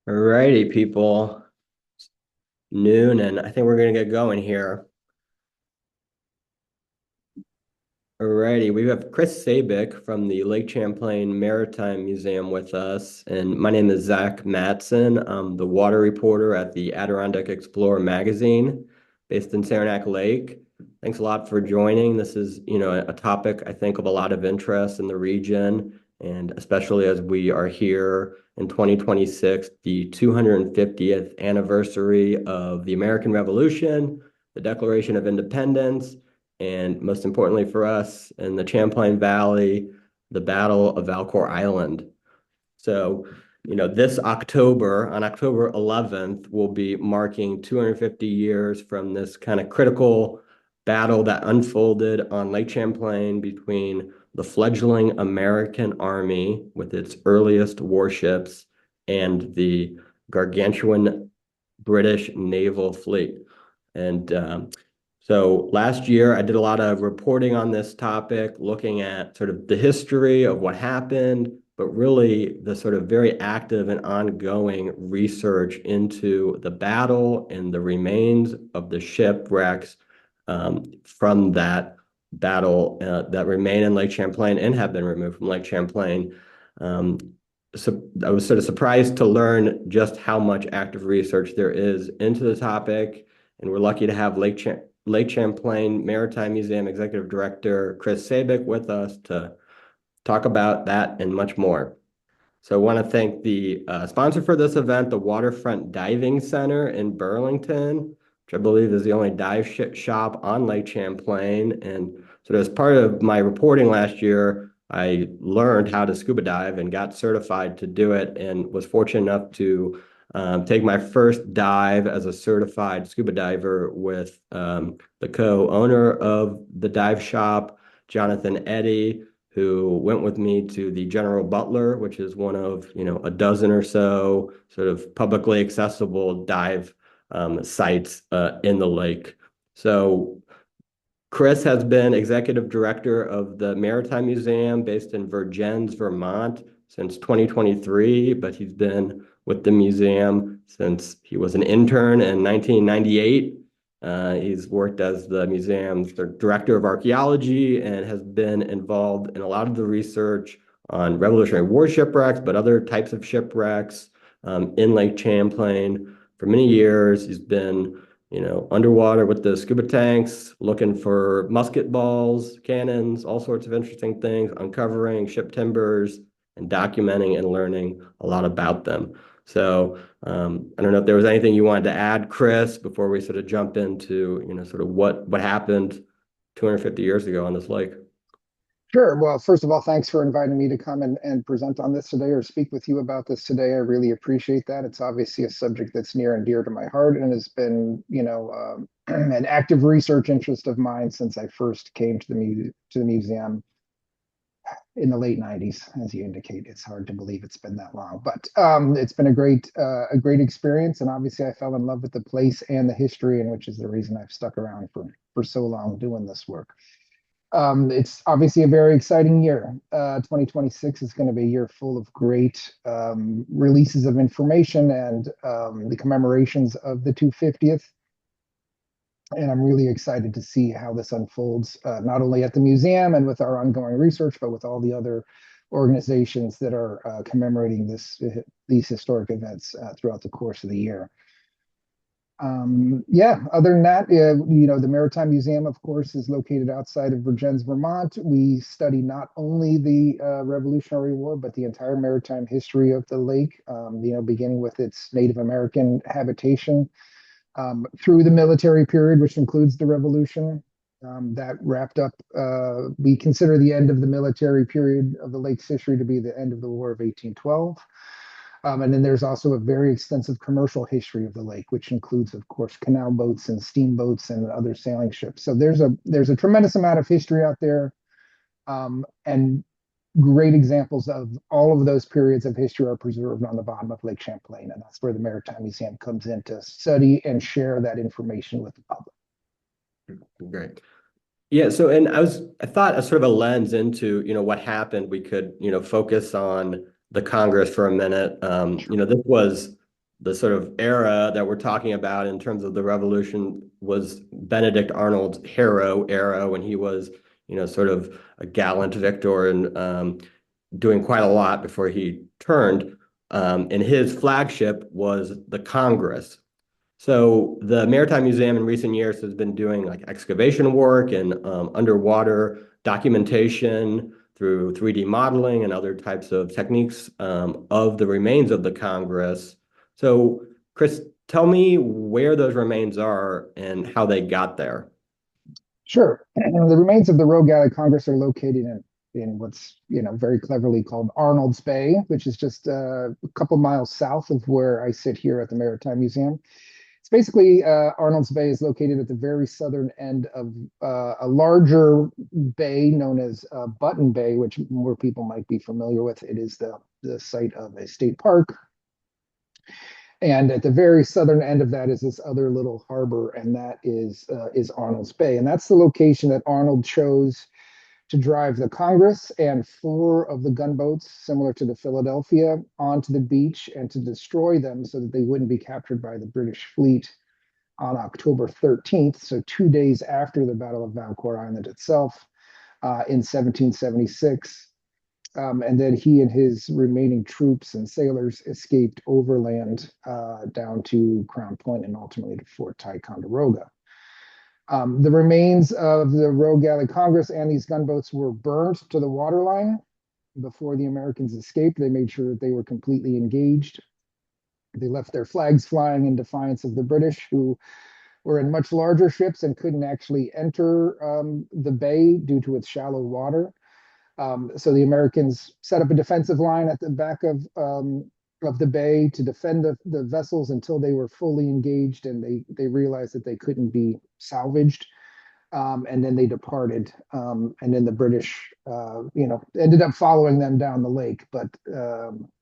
Alrighty, people. Noon, and I think we're gonna get going here. Alrighty, we have Chris Sabick from the Lake Champlain Maritime Museum with us, and my name is Zach Matson. I'm the water reporter at the Adirondack Explorer magazine, based in Saranac Lake. Thanks a lot for joining. This is, a topic I think of a lot of interest in the region, and especially as we are here in 2026, the 250th anniversary of the American Revolution, the Declaration of Independence, and most importantly for us in the Champlain Valley, the Battle of Valcour Island. So, this October, on October 11th, we'll be marking 250 years from this kind of critical battle that unfolded on Lake Champlain between the fledgling American Army with its earliest warships and the gargantuan British naval fleet. And so last year, I did a lot of reporting on this topic, looking at sort of the history of what happened, but really the sort of very active and ongoing research into the battle and the remains of the shipwrecks from that battle that remain in Lake Champlain and have been removed from Lake Champlain. Um, so I was sort of surprised to learn just how much active research there is into the topic, and we're lucky to have Lake Champlain Maritime Museum Executive Director Chris Sabick with us to talk about that and much more. So I want to thank the sponsor for this event, the Waterfront Diving Center in Burlington, which I believe is the only dive shop on Lake Champlain. And so as part of my reporting last year, I learned how to scuba dive and got certified to do it, and was fortunate enough to take my first dive as a certified scuba diver with the co-owner of the dive shop, Jonathan Eddy, who went with me to the General Butler, which is one of, a dozen or so sort of publicly accessible dive sites in the lake. So Chris has been executive director of the Maritime Museum based in Vergennes, Vermont since 2023, but he's been with the museum since he was an intern in 1998. He's worked as the museum's director of archaeology and has been involved in a lot of the research on Revolutionary War shipwrecks, but other types of shipwrecks in Lake Champlain for many years. He's been underwater with the scuba tanks, looking for musket balls, cannons, all sorts of interesting things, uncovering ship timbers and documenting and learning a lot about them. So I don't know if there was anything you wanted to add, Chris, before we sort of jump into, sort of what happened 250 years ago on this lake. Sure. Well, first of all, thanks for inviting me to come and present on this today or speak with you about this today. I really appreciate that. It's obviously a subject that's near and dear to my heart and has been, an active research interest of mine since I first came to the museum in the late 90s. As you indicate, it's hard to believe it's been that long, but it's been a great experience. And obviously, I fell in love with the place and the history, and which is the reason I've stuck around for so long doing this work. It's obviously a very exciting year. 2026 is going to be a year full of great releases of information and the commemorations of the 250th. And I'm really excited to see how this unfolds, not only at the museum and with our ongoing research, but with all the other organizations that are commemorating these historic events throughout the course of the year. Yeah, other than that, the Maritime Museum, of course, is located outside of Vergennes, Vermont. We study not only the Revolutionary War, but the entire maritime history of the lake, beginning with its Native American habitation through the military period, which includes the Revolution. That wrapped up, we consider the end of the military period of the lake's history to be the end of the War of 1812. And then there's also a very extensive commercial history of the lake, which includes, of course, canal boats and steamboats and other sailing ships. So there's a tremendous amount of history out there, and great examples of all of those periods of history are preserved on the bottom of Lake Champlain, and that's where the Maritime Museum comes in to study and share that information with the public. Great. Yeah, so and I thought a sort of a lens into, what happened, we could, focus on the Congress for a minute. This was the sort of era that we're talking about in terms of the revolution was Benedict Arnold's hero era when he was, sort of a gallant victor and doing quite a lot before he turned. And his flagship was the Congress. So the Maritime Museum in recent years has been doing like excavation work and underwater documentation through 3D modeling and other types of techniques of the remains of the Congress. So, Chris, tell me where those remains are and how they got there. Sure. The remains of the Royal Galley Congress are located in what's very cleverly called Arnold's Bay, which is just a couple miles south of where I sit here at the Maritime Museum. It's basically Arnold's Bay is located at the very southern end of a larger bay known as Button Bay, which more people might be familiar with. It is the site of a state park. And at the very southern end of that is this other little harbor, and that is Arnold's Bay. And that's the location that Arnold chose to drive the Congress and four of the gunboats, similar to the Philadelphia, onto the beach and to destroy them so that they wouldn't be captured by the British fleet on October 13th, so 2 days after the Battle of Valcour Island itself in 1776. And then he and his remaining troops and sailors escaped overland down to Crown Point and ultimately to Fort Ticonderoga. The remains of the Royal Galley Congress and these gunboats were burned to the waterline before the Americans escaped. They made sure that they were completely engaged. They left their flags flying in defiance of the British, who were in much larger ships and couldn't actually enter the bay due to its shallow water. So the Americans set up a defensive line at the back of the bay to defend the vessels until they were fully engaged, and they realized that they couldn't be salvaged. And then they departed. And then the British, ended up following them down the lake, but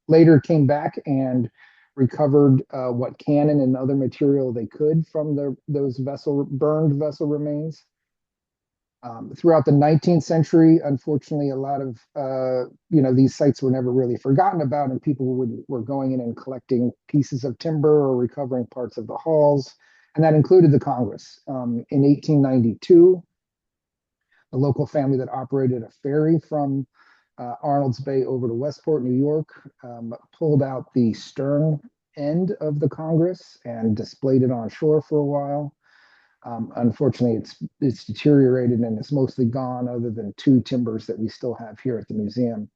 later came back and recovered what cannon and other material they could from those burned vessel remains. Throughout the 19th century, unfortunately, a lot of these sites were never really forgotten about, and people were going in and collecting pieces of timber or recovering parts of the hulls, and that included the Congress. In 1892, a local family that operated a ferry from Arnold's Bay over to Westport, New York, pulled out the stern end of the Congress and displayed it on shore for a while. Unfortunately, it's deteriorated and it's mostly gone, other than two timbers that we still have here at the museum.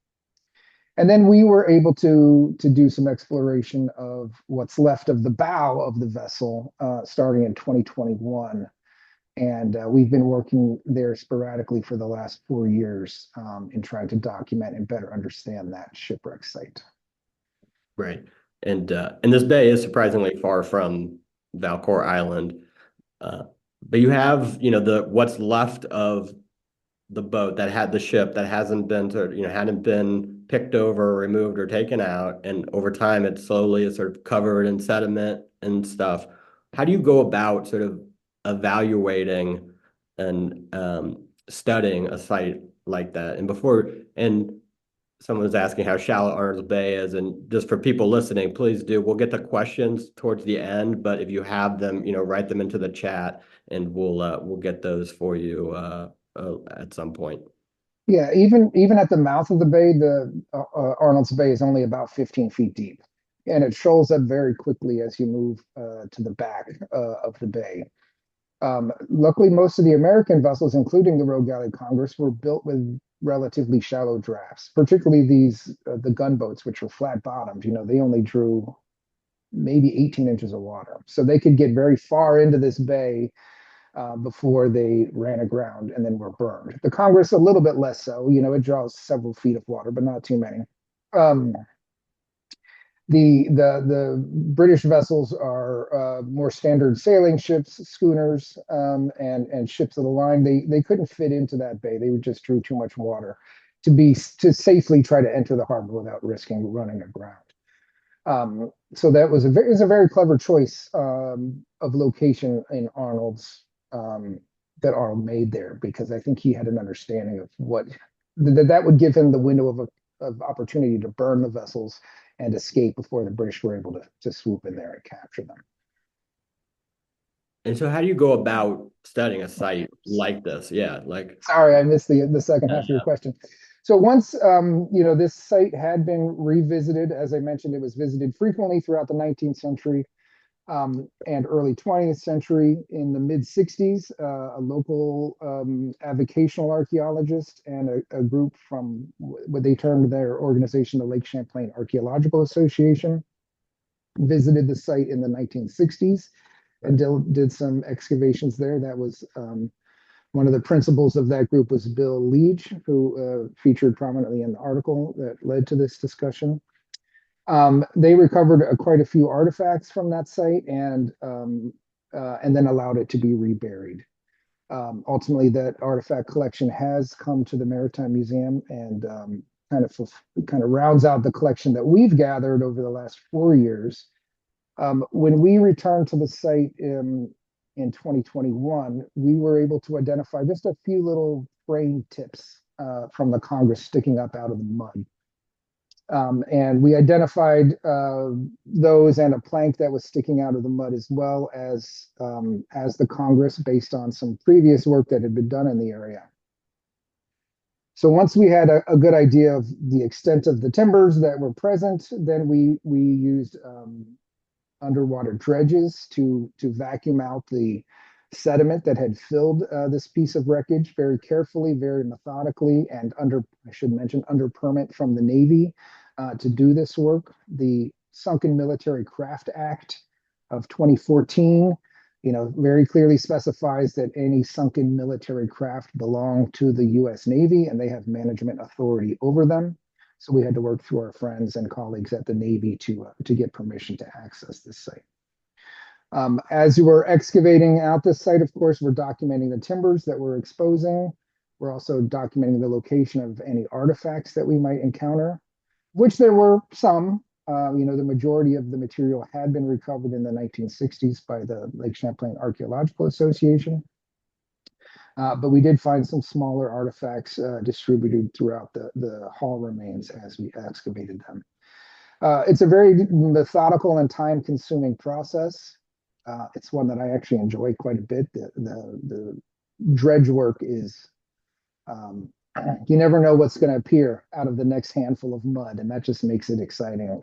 And then we were able to do some exploration of what's left of the bow of the vessel, starting in 2021. And we've been working there sporadically for the last 4 years in trying to document and better understand that shipwreck site. Right. And this bay is surprisingly far from Valcour Island. But you have, the what's left of the boat that had the ship that hasn't been hadn't been picked over, removed, or taken out, and over time it slowly is sort of covered in sediment and stuff. How do you go about sort of evaluating and studying a site like that? And someone was asking how shallow Arnold's Bay is, and just for people listening, please do. We'll get the questions towards the end, but if you have them, write them into the chat, and we'll get those for you at some point. Yeah, even at the mouth of the bay, the Arnold's Bay is only about 15 feet deep, and it shoals up very quickly as you move to the back of the bay. Luckily, most of the American vessels, including the Royal Galley Congress, were built with relatively shallow drafts, particularly the gunboats, which were flat bottomed. They only drew maybe 18 inches of water, so they could get very far into this bay before they ran aground and then were burned. The Congress a little bit less so. It draws several feet of water, but not too many. Um, the British vessels are more standard sailing ships, schooners, and ships of the line. They couldn't fit into that bay. They just drew too much water to safely try to enter the harbor without risking running aground. So that was it was a very clever choice of location in Arnold's that Arnold made there, because I think he had an understanding of what that would give him the window of opportunity to burn the vessels and escape before the British were able to swoop in there and capture them. And so how do you go about studying a site like this? Yeah, like Sorry, I missed the second half of your yeah. question. So once this site had been revisited, as I mentioned, it was visited frequently throughout the 19th century and early 20th century. In the mid 60s, a local avocational archaeologist and a group from what they termed their organization, the Lake Champlain Archaeological Association, visited the site in the 1960s and did some excavations there. That was one of the principals of that group was Bill Leach, who featured prominently in the article that led to this discussion. They recovered quite a few artifacts from that site and then allowed it to be reburied. Ultimately, that artifact collection has come to the Maritime Museum and kind of rounds out the collection that we've gathered over the last 4 years. When we returned to the site in 2021, we were able to identify just a few little frame tips from the Congress sticking up out of the mud. And we identified those and a plank that was sticking out of the mud as well as the Congress based on some previous work that had been done in the area. So once we had a good idea of the extent of the timbers that were present, then we used underwater dredges to vacuum out the sediment that had filled this piece of wreckage very carefully, very methodically, and I should mention, under permit from the Navy to do this work. The Sunken Military Craft Act of 2014, very clearly specifies that any sunken military craft belong to the U.S. Navy and they have management authority over them. So we had to work through our friends and colleagues at the Navy to get permission to access this site. As we're excavating out this site, of course, we're documenting the timbers that we're exposing. We're also documenting the location of any artifacts that we might encounter, which there were some. The majority of the material had been recovered in the 1960s by the Lake Champlain Archaeological Association. But we did find some smaller artifacts distributed throughout the hall remains as we excavated them. It's a very methodical and time-consuming process. It's one that I actually enjoy quite a bit. The dredge work is, you never know what's going to appear out of the next handful of mud, and that just makes it exciting.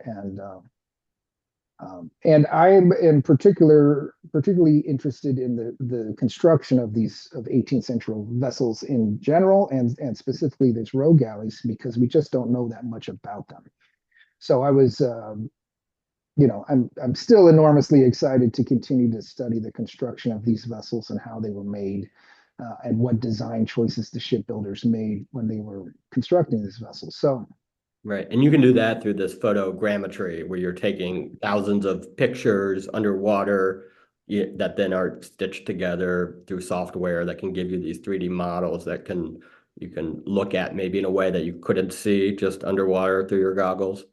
And I am particularly interested in the construction of 18th century vessels in general, and specifically these row galleys, because we just don't know that much about them. So I was, I'm still enormously excited to continue to study the construction of these vessels and how they were made, and what design choices the shipbuilders made when they were constructing these vessels. So. Right. And you can do that through this photogrammetry where you're taking thousands of pictures underwater that then are stitched together through software that can give you these 3D models that you can look at maybe in a way that you couldn't see just underwater through your goggles.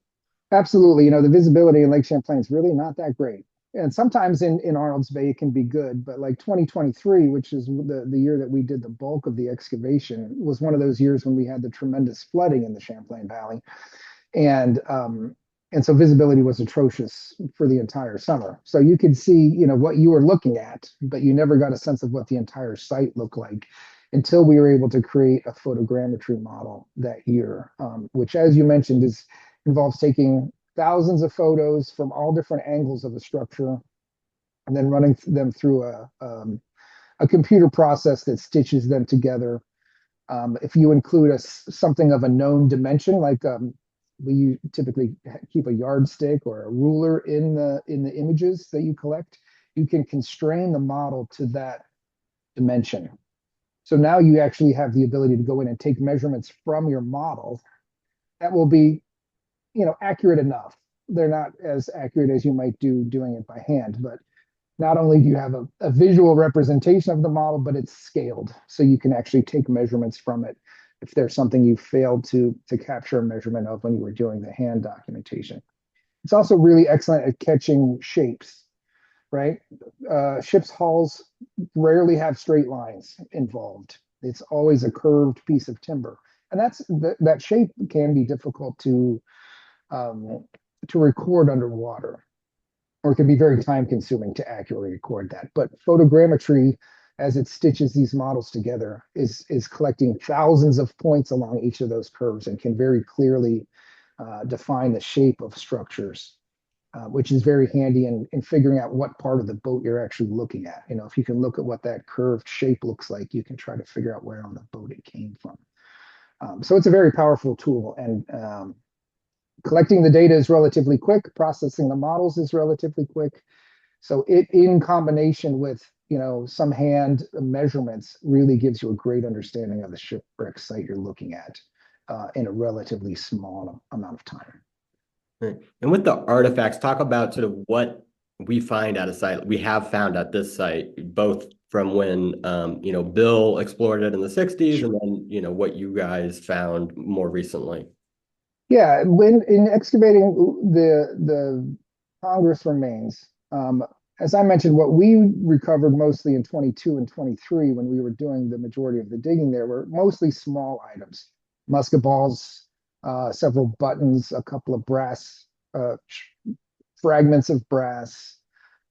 Absolutely. The visibility in Lake Champlain is really not that great. And sometimes in Arnold's Bay, it can be good. But like 2023, which is the year that we did the bulk of the excavation, was one of those years when we had the tremendous flooding in the Champlain Valley. And so visibility was atrocious for the entire summer. So you could see, what you were looking at, but you never got a sense of what the entire site looked like until we were able to create a photogrammetry model that year, which, as you mentioned, involves taking thousands of photos from all different angles of the structure and then running them through a computer process that stitches them together. If you include something of a known dimension, like we typically keep a yardstick or a ruler in the images that you collect, you can constrain the model to that dimension. So now you actually have the ability to go in and take measurements from your model that will be accurate enough. They're not as accurate as you might doing it by hand, but not only do you have a visual representation of the model, but it's scaled. So you can actually take measurements from it if there's something you failed to capture a measurement of when you were doing the hand documentation. It's also really excellent at catching shapes, right? Ships' hulls rarely have straight lines involved. It's always a curved piece of timber. And that shape can be difficult to to record underwater, or it can be very time consuming to accurately record that. But photogrammetry, as it stitches these models together, is collecting thousands of points along each of those curves and can very clearly define the shape of structures, which is very handy in figuring out what part of the boat you're actually looking at. You know, if you can look at what that curved shape looks like, you can try to figure out where on the boat it came from. So it's a very powerful tool, and collecting the data is relatively quick. Processing the models is relatively quick. So it, in combination with some hand measurements, really gives you a great understanding of the shipwreck site you're looking at in a relatively small amount of time. Right. And with the artifacts, talk about sort of what we find at a site, we have found at this site, both from when, Bill explored it in the 60s and then, what you guys found more recently. Yeah, when in excavating the Congress remains, as I mentioned, what we recovered mostly in 22 and 23 when we were doing the majority of the digging there were mostly small items, musket balls, several buttons, a couple of brass fragments of brass.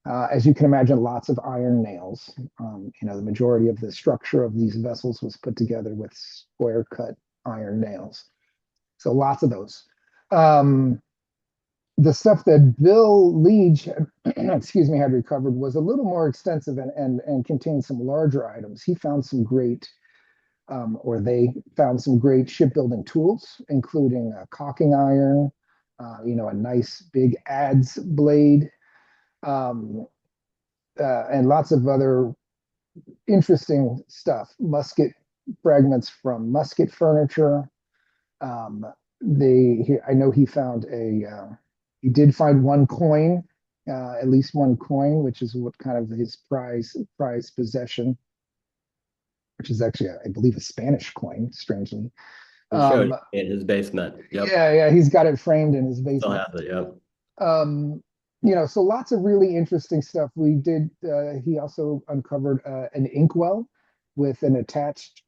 As you can imagine, lots of iron nails. The majority of the structure of these vessels was put together with square cut iron nails. So lots of those. The stuff that Bill Leach, excuse me, had recovered was a little more extensive and contained some larger items. He found some great, or they found some great shipbuilding tools, including a caulking iron, a nice big adze blade, um, and lots of other interesting stuff. Musket fragments from musket furniture. Um, I know he did find one coin, at least one coin, which is what kind of his prize possession, which is actually, I believe, a Spanish coin, strangely. He showed Um, it in his basement. Yep. yeah, he's got it framed in his Still basement. has it. Yep. Um, so lots of really interesting stuff. He also uncovered an inkwell with an attached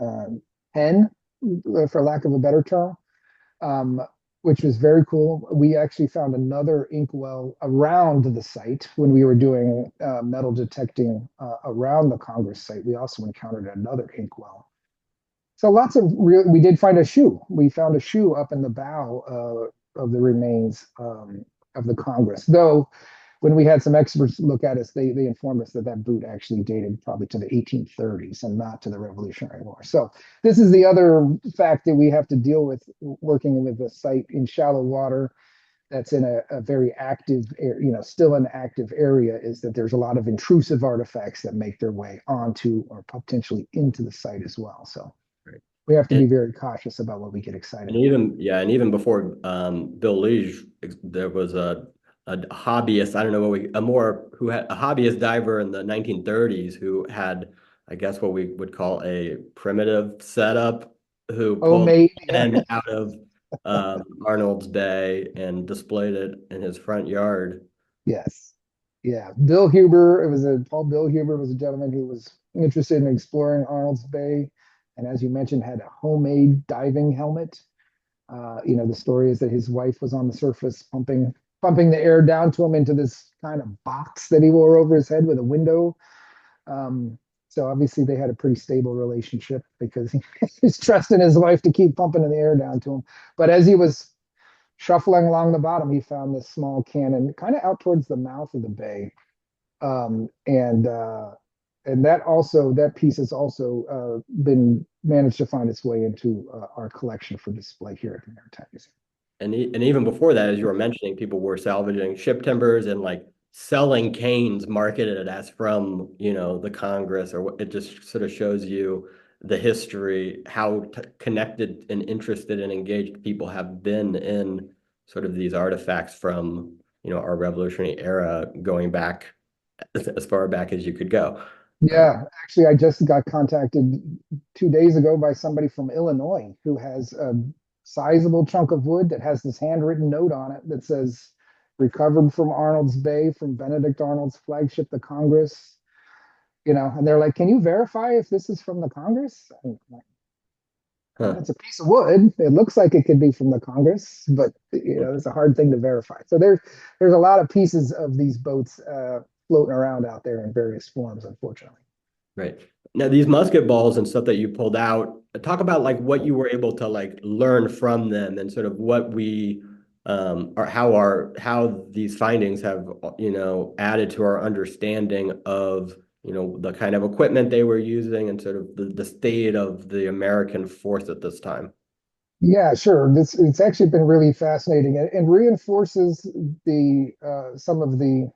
um, pen, for lack of a better term, um, which was very cool. We actually found another inkwell around the site when we were doing metal detecting around the Congress site. We also encountered another inkwell. So we did find a shoe. We found a shoe up in the bow of the remains of the Congress. Though when we had some experts look at us, they informed us that boot actually dated probably to the 1830s and not to the Revolutionary War. So this is the other fact that we have to deal with working with a site in shallow water that's in a very active, still an active area, is that there's a lot of intrusive artifacts that make their way onto or potentially into the site as well. So Right. we have to And be very cautious about what we get excited And about. even yeah, and even before Bill Leach, there was a hobbyist. I don't know what we a more who had a hobbyist diver in the 1930s who had, I guess, what we would call a primitive setup, who Oh, pulled mate, yeah. in out of Arnold's Bay and displayed it in his front yard. Yes. Yeah. Bill Huber, Paul Bill Huber was a gentleman who was interested in exploring Arnold's Bay. And as you mentioned, had a homemade diving helmet. The story is that his wife was on the surface pumping the air down to him into this kind of box that he wore over his head with a window. Um, so obviously they had a pretty stable relationship because he was trusting his wife to keep pumping the air down to him. But as he was shuffling along the bottom, he found this small cannon kind of out towards the mouth of the bay. Um, and uh, and that piece has also been managed to find its way into our collection for display here at the Maritime Museum. And even before that, as you were mentioning, people were salvaging ship timbers and like selling canes marketed as from, the Congress, or what it just sort of shows you the history, how connected and interested and engaged people have been in sort of these artifacts from, our Revolutionary era, going back as far back as you could go. Uh, Yeah, actually, I just got contacted 2 days ago by somebody from Illinois who has a sizable chunk of wood that has this handwritten note on it that says, recovered from Arnold's Bay from Benedict Arnold's flagship, the Congress. And they're like, can you verify if this is from the Congress? Huh. It's a piece of wood. It looks like it could be from the Congress, but it's a hard thing to verify. So there's a lot of pieces of these boats floating around out there in various forms, unfortunately. Right. Now, these musket balls and stuff that you pulled out, talk about like what you were able to like learn from them and sort of what we or how these findings have, added to our understanding of, the kind of equipment they were using and sort of the state of the American force at this time. Yeah, sure. This it's actually been really fascinating and reinforces the some of the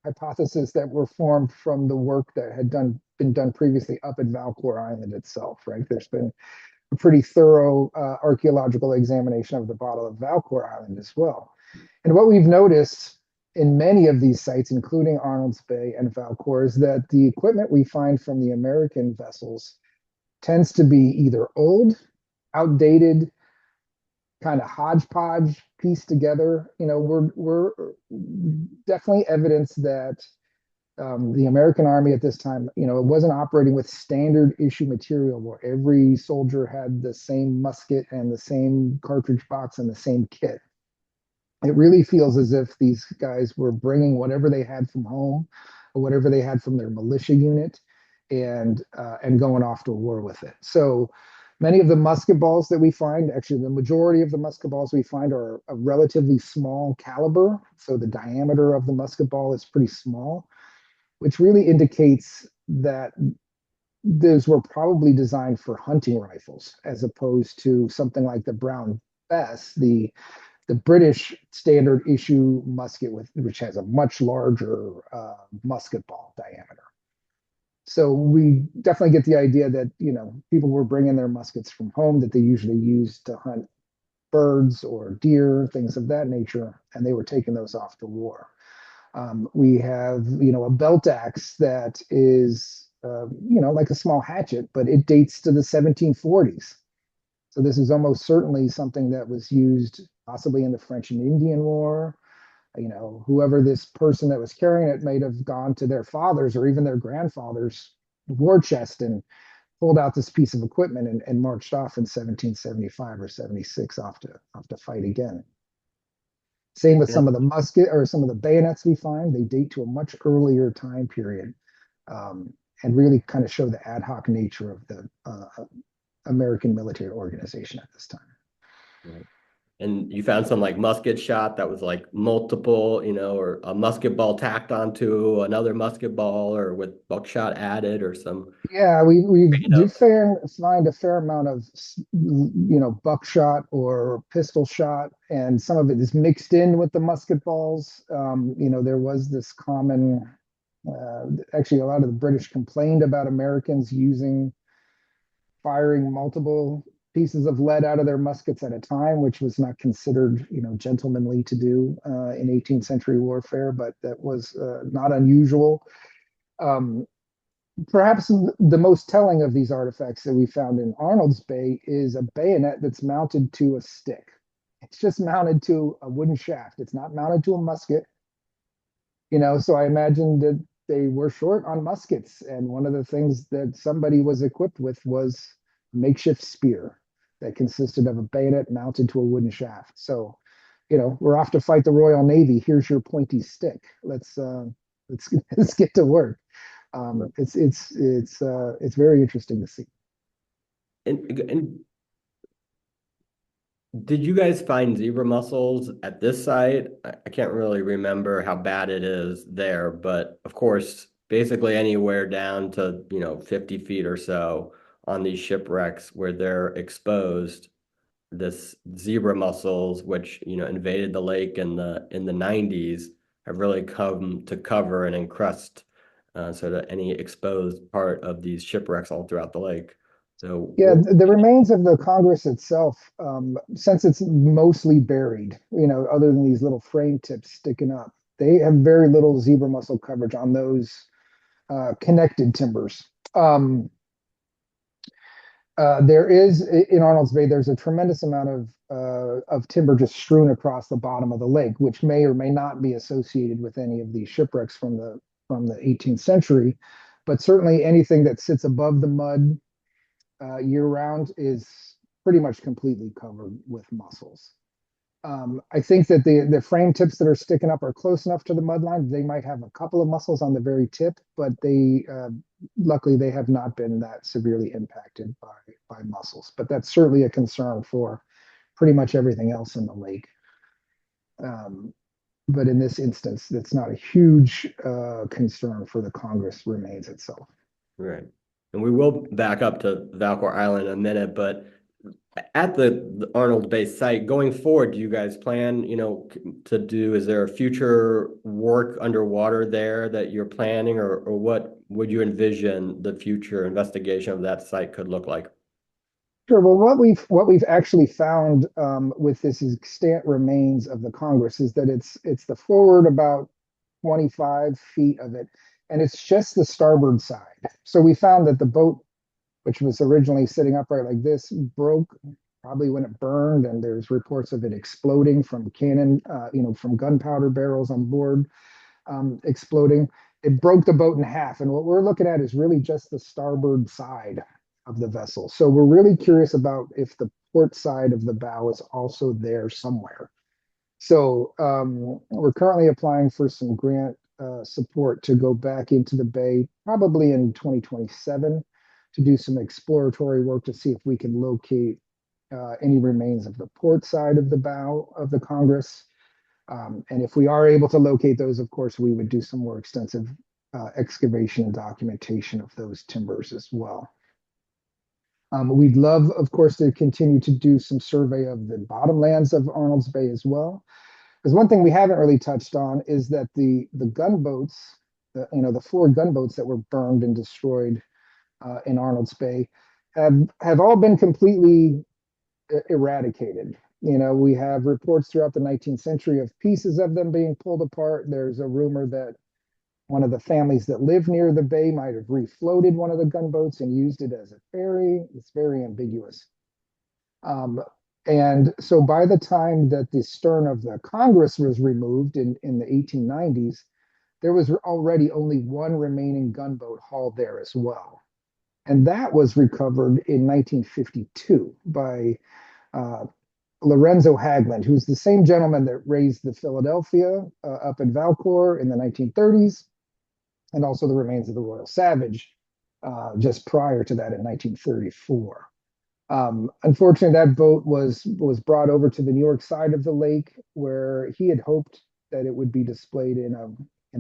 hypotheses that were formed from the work that had been done previously up at Valcour Island itself, right? There's been a pretty thorough archaeological examination of the bottom of Valcour Island as well. And what we've noticed in many of these sites, including Arnold's Bay and Valcour, is that the equipment we find from the American vessels tends to be either old, outdated, kind of hodgepodge pieced together. We're definitely evidence that the American Army at this time, it wasn't operating with standard issue material where every soldier had the same musket and the same cartridge box and the same kit. It really feels as if these guys were bringing whatever they had from home or whatever they had from their militia unit and going off to war with it. So many of the musket balls that we find, actually the majority of the musket balls we find are a relatively small caliber. So the diameter of the musket ball is pretty small, which really indicates that those were probably designed for hunting rifles as opposed to something like the Brown Bess, the British standard issue musket which has a much larger musket ball diameter. So we definitely get the idea that people were bringing their muskets from home that they usually used to hunt birds or deer, things of that nature, and they were taking those off to war. We have, a belt axe that is, like a small hatchet, but it dates to the 1740s. So this is almost certainly something that was used possibly in the French and Indian War. Whoever this person that was carrying it might have gone to their fathers or even their grandfathers' war chest and pulled out this piece of equipment and marched off in 1775 or 76 off to fight again. Same with some of the musket or some of the bayonets we find. They date to a much earlier time period and really kind of show the ad hoc nature of the American military organization at this time. Right. And you found some like musket shot that was like multiple, or a musket ball tacked onto another musket ball or with buckshot added or some, Yeah, we you do know, find a fair amount of buckshot or pistol shot, and some of it is mixed in with the musket balls. There was this common. Actually, a lot of the British complained about Americans firing multiple pieces of lead out of their muskets at a time, which was not considered, gentlemanly to do in 18th century warfare, but that was not unusual. Um, Perhaps the most telling of these artifacts that we found in Arnold's Bay is a bayonet that's mounted to a stick. It's just mounted to a wooden shaft. It's not mounted to a musket. So I imagine that they were short on muskets, and one of the things that somebody was equipped with was a makeshift spear that consisted of a bayonet mounted to a wooden shaft. So, we're off to fight the Royal Navy. Here's your pointy stick. Let's let's get to work. It's very interesting to see. and did you guys find zebra mussels at this site? I can't really remember how bad it is there, but of course, basically anywhere down to, 50 feet or so on these shipwrecks where they're exposed, this zebra mussels, which, invaded the lake in the 90s, have really come to cover and encrust sort of any exposed part of these shipwrecks all throughout the lake. So Yeah, the remains of the Congress itself, since it's mostly buried, other than these little frame tips sticking up, they have very little zebra mussel coverage on those connected timbers. There is in Arnold's Bay, there's a tremendous amount of timber just strewn across the bottom of the lake, which may or may not be associated with any of these shipwrecks from the 18th century, but certainly anything that sits above the mud year round is pretty much completely covered with mussels. I think that the frame tips that are sticking up are close enough to the mud line. They might have a couple of mussels on the very tip, but they luckily they have not been that severely impacted by mussels. But that's certainly a concern for pretty much everything else in the lake. Um, but in this instance, that's not a huge concern for the Congress remains itself. Right. And we will back up to Valcour Island in a minute, but at the Arnold Base site going forward, do you guys plan, to do, is there a future work underwater there that you're planning, or what would you envision the future investigation of that site could look like? Sure. Well, what we've actually found with this extant remains of the Congress is that it's the forward about 25 feet of it, and it's just the starboard side. So we found that the boat, which was originally sitting upright like this, broke probably when it burned, and there's reports of it exploding from cannon, from gunpowder barrels on board exploding. It broke the boat in half, and what we're looking at is really just the starboard side of the vessel. So we're really curious about if the port side of the bow is also there somewhere. So we're currently applying for some grant support to go back into the bay, probably in 2027, to do some exploratory work to see if we can locate any remains of the port side of the bow of the Congress. And if we are able to locate those, of course, we would do some more extensive excavation and documentation of those timbers as well. We'd love, of course, to continue to do some survey of the bottomlands of Arnold's Bay as well. Because one thing we haven't really touched on is that the gunboats, the four gunboats that were burned and destroyed in Arnold's Bay, have all been completely eradicated. We have reports throughout the 19th century of pieces of them being pulled apart. There's a rumor that one of the families that lived near the bay might have refloated one of the gunboats and used it as a ferry. It's very ambiguous. And so by the time that the stern of the Congress was removed in the 1890s, there was already only one remaining gunboat hauled there as well. And that was recovered in 1952 by Lorenzo Haglund, who's the same gentleman that raised the Philadelphia up in Valcour in the 1930s, and also the remains of the Royal Savage just prior to that in 1934. Unfortunately, that boat was brought over to the New York side of the lake, where he had hoped that it would be displayed in a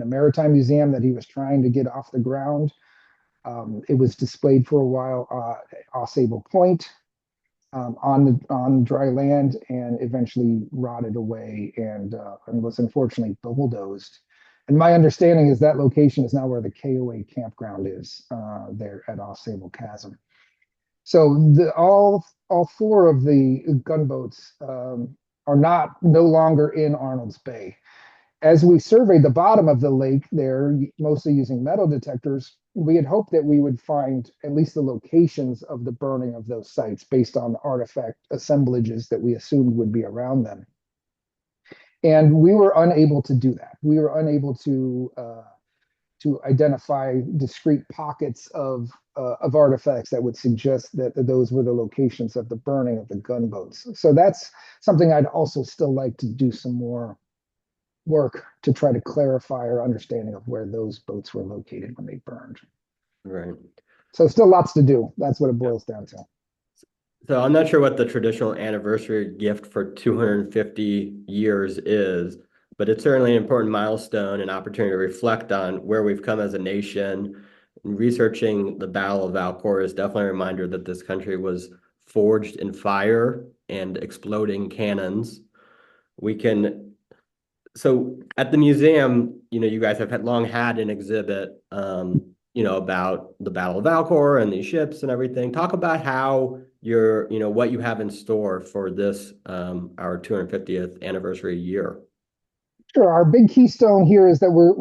maritime museum that he was trying to get off the ground. It was displayed for a while at Osable Point on dry land, and eventually rotted away and was unfortunately bulldozed. And my understanding is that location is now where the KOA campground is there at Osable Chasm. So all four of the gunboats are no longer in Arnold's Bay. As we surveyed the bottom of the lake there, mostly using metal detectors, we had hoped that we would find at least the locations of the burning of those sites based on the artifact assemblages that we assumed would be around them. And we were unable to do that. We were unable to identify discrete pockets of artifacts that would suggest that those were the locations of the burning of the gunboats. So that's something I'd also still like to do some more work to try to clarify our understanding of where those boats were located when they burned. Right. So still lots to do. That's what it boils down to. So I'm not sure what the traditional anniversary gift for 250 years is, but it's certainly an important milestone and opportunity to reflect on where we've come as a nation. Researching the Battle of Valcour is definitely a reminder that this country was forged in fire and exploding cannons. So at the museum, you guys have long had an exhibit, about the Battle of Valcour and these ships and everything. Talk about how what you have in store for this, our 250th anniversary year. Sure. Our big keystone here is that we're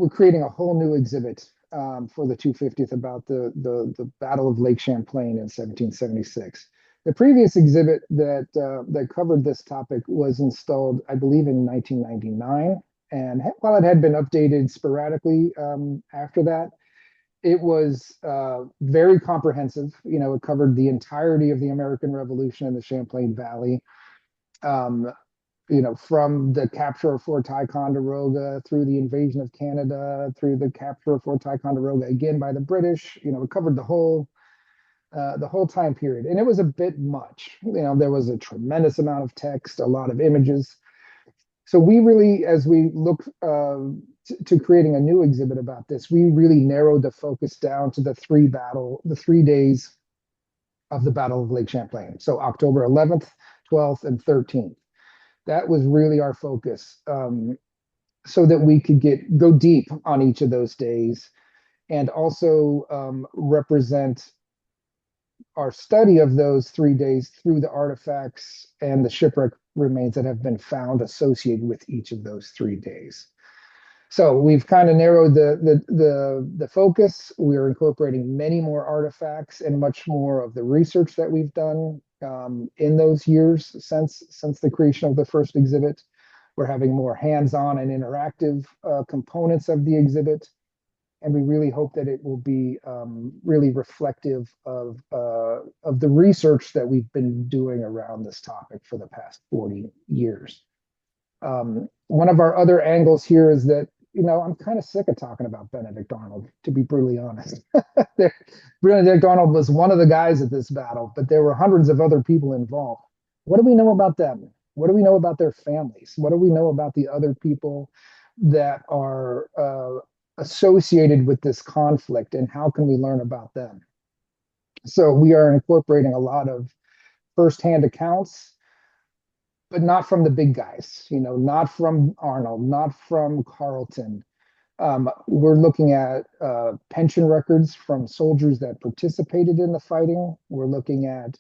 creating a whole new exhibit for the 250th about the Battle of Lake Champlain in 1776. The previous exhibit that covered this topic was installed, I believe, in 1999. And while it had been updated sporadically after that, It was very comprehensive. It covered the entirety of the American Revolution in the Champlain Valley. Um, from the capture of Fort Ticonderoga through the invasion of Canada, through the capture of Fort Ticonderoga again by the British. It covered the whole time period, and it was a bit much. There was a tremendous amount of text, a lot of images. So we really, as we look to creating a new exhibit about this, we really narrowed the focus down to the 3 days of the Battle of Lake Champlain. So October 11th, 12th, and 13th. That was really our focus, so that we could go deep on each of those days, and also represent our study of those 3 days through the artifacts and the shipwreck remains that have been found associated with each of those 3 days. So we've kind of narrowed the focus. We're incorporating many more artifacts and much more of the research that we've done in those years since the creation of the first exhibit. We're having more hands-on and interactive components of the exhibit, and we really hope that it will be really reflective of the research that we've been doing around this topic for the past 40 years. One of our other angles here is that, I'm kind of sick of talking about Benedict Arnold, to be brutally honest. Benedict Arnold was one of the guys at this battle, but there were hundreds of other people involved. What do we know about them? What do we know about their families? What do we know about the other people that are associated with this conflict, and how can we learn about them? So we are incorporating a lot of firsthand accounts, but not from the big guys, not from Arnold, not from Carleton. We're looking at pension records from soldiers that participated in the fighting. We're looking at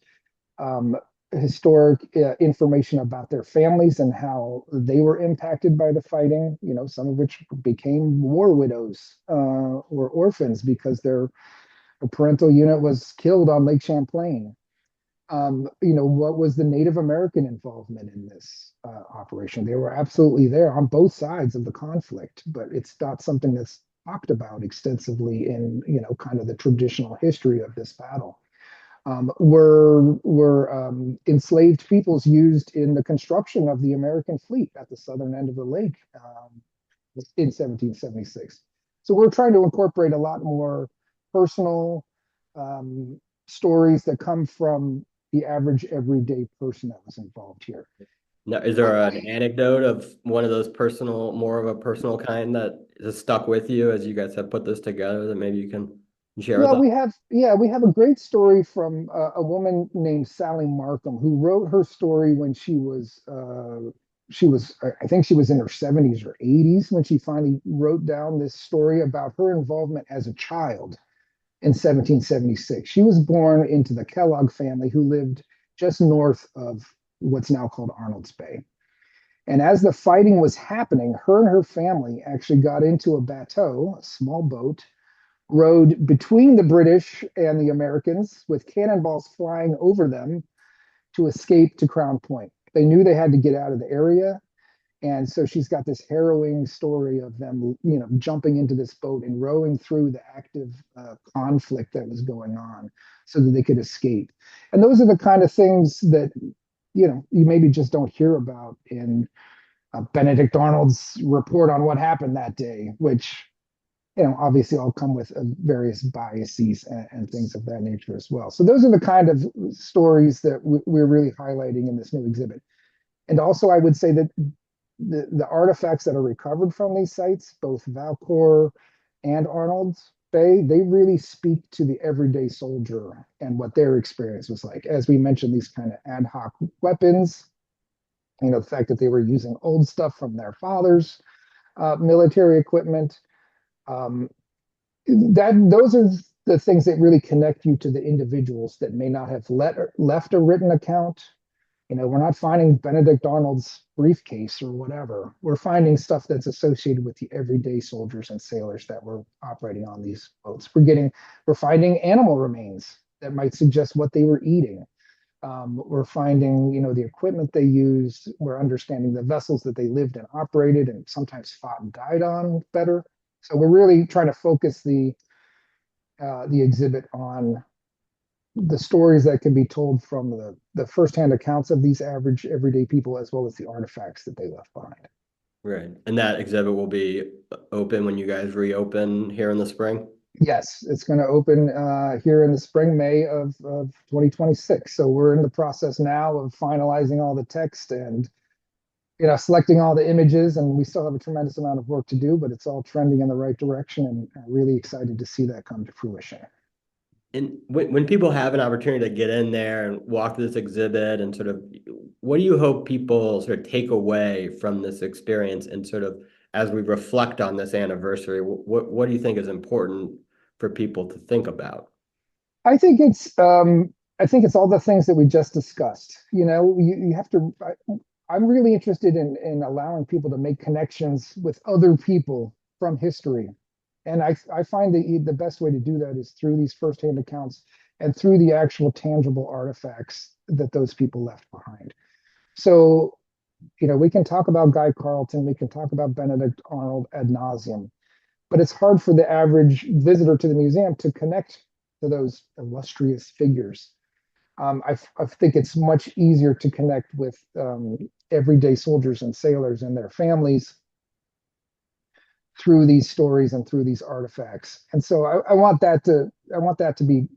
historic information about their families and how they were impacted by the fighting, some of which became war widows or orphans because their parental unit was killed on Lake Champlain. What was the Native American involvement in this operation? They were absolutely there on both sides of the conflict, but it's not something that's talked about extensively in, kind of the traditional history of this battle. Were enslaved peoples used in the construction of the American fleet at the southern end of the lake in 1776. So we're trying to incorporate a lot more personal stories that come from the average everyday person that was involved here. Now, is there an anecdote of one of those more of a personal kind that has stuck with you as you guys have put this together that maybe you can share with Well, us? we have a great story from a woman named Sally Markham who wrote her story when I think she was in her 70s or 80s when she finally wrote down this story about her involvement as a child in 1776. She was born into the Kellogg family who lived just north of what's now called Arnold's Bay. And as the fighting was happening, her and her family actually got into a bateau, a small boat, rowed between the British and the Americans with cannonballs flying over them to escape to Crown Point. They knew they had to get out of the area. And so she's got this harrowing story of them, jumping into this boat and rowing through the active conflict that was going on so that they could escape. And those are the kind of things that, you maybe just don't hear about in Benedict Arnold's report on what happened that day, which, obviously all come with various biases and things of that nature as well. So those are the kind of stories that we're really highlighting in this new exhibit. And also, I would say that the artifacts that are recovered from these sites, both Valcour and Arnold's Bay, they really speak to the everyday soldier and what their experience was like. As we mentioned, these kind of ad hoc weapons, the fact that they were using old stuff from their fathers' military equipment. Those are the things that really connect you to the individuals that may not have left a written account. We're not finding Benedict Arnold's briefcase or whatever. We're finding stuff that's associated with the everyday soldiers and sailors that were operating on these boats. We're finding animal remains that might suggest what they were eating. We're finding, the equipment they used. We're understanding the vessels that they lived and operated and sometimes fought and died on better. So we're really trying to focus the the exhibit on the stories that can be told from the firsthand accounts of these average everyday people, as well as the artifacts that they left behind. Right. And that exhibit will be open when you guys reopen here in the spring? Yes, it's going to open here in the spring, May of 2026. So we're in the process now of finalizing all the text and selecting all the images, and we still have a tremendous amount of work to do, but it's all trending in the right direction, and I'm really excited to see that come to fruition. And when people have an opportunity to get in there and walk through this exhibit and sort of, what do you hope people sort of take away from this experience and sort of as we reflect on this anniversary, what do you think is important for people to think about? I think it's all the things that we just discussed. You have to. I'm really interested in allowing people to make connections with other people from history, and I find the best way to do that is through these firsthand accounts and through the actual tangible artifacts that those people left behind. So, we can talk about Guy Carleton, we can talk about Benedict Arnold ad nauseum, but it's hard for the average visitor to the museum to connect to those illustrious figures. I think it's much easier to connect with everyday soldiers and sailors and their families through these stories and through these artifacts. And so I want that to be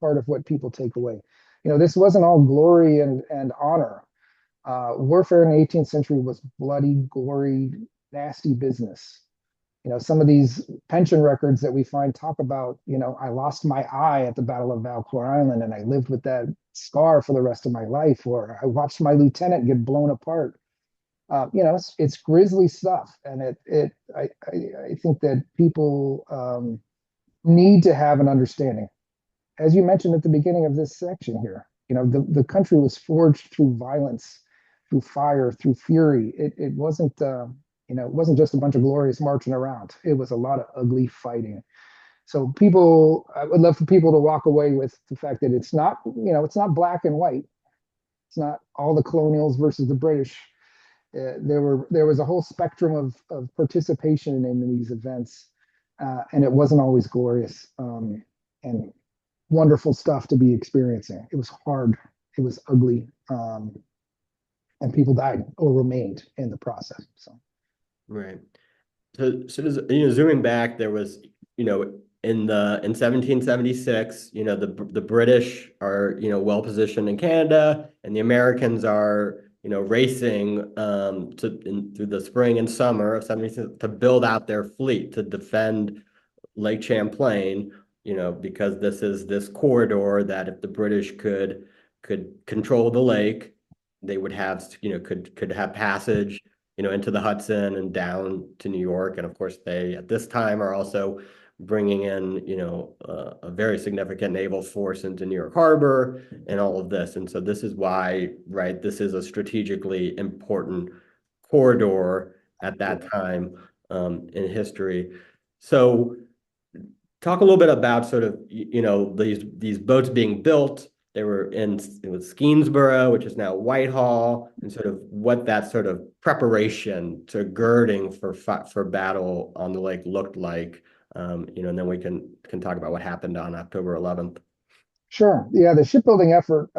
part of what people take away. This wasn't all glory and honor. Warfare in the 18th century was bloody, gory, nasty business. Some of these pension records that we find talk about, I lost my eye at the Battle of Valcour Island and I lived with that scar for the rest of my life, or I watched my lieutenant get blown apart. It's grisly stuff, and I think that people need to have an understanding. As you mentioned at the beginning of this section here, the country was forged through violence, through fire, through fury. It wasn't it wasn't just a bunch of glorious marching around. It was a lot of ugly fighting. So I would love for people to walk away with the fact that it's not black and white. It's not all the colonials versus the British. There was a whole spectrum of participation in these events, and it wasn't always glorious and wonderful stuff to be experiencing. It was hard. It was ugly, and people died or remained in the process. So. Right. Zooming back, there was, in 1776, the British are, well positioned in Canada, and the Americans are, racing through the spring and summer of 76 to build out their fleet to defend Lake Champlain, because this is this corridor that if the British could control the lake, they would have, could have passage into the Hudson and down to New York. And of course, they at this time are also bringing in, a very significant naval force into New York Harbor and all of this. And so this is why, right, this is a strategically important corridor at that time in history. So talk a little bit about sort of, these boats being built. They were it was Skenesboro, which is now Whitehall, and sort of what that sort of preparation to girding for battle on the lake looked like. And then we can talk about what happened on October 11th. Sure. Yeah, the shipbuilding effort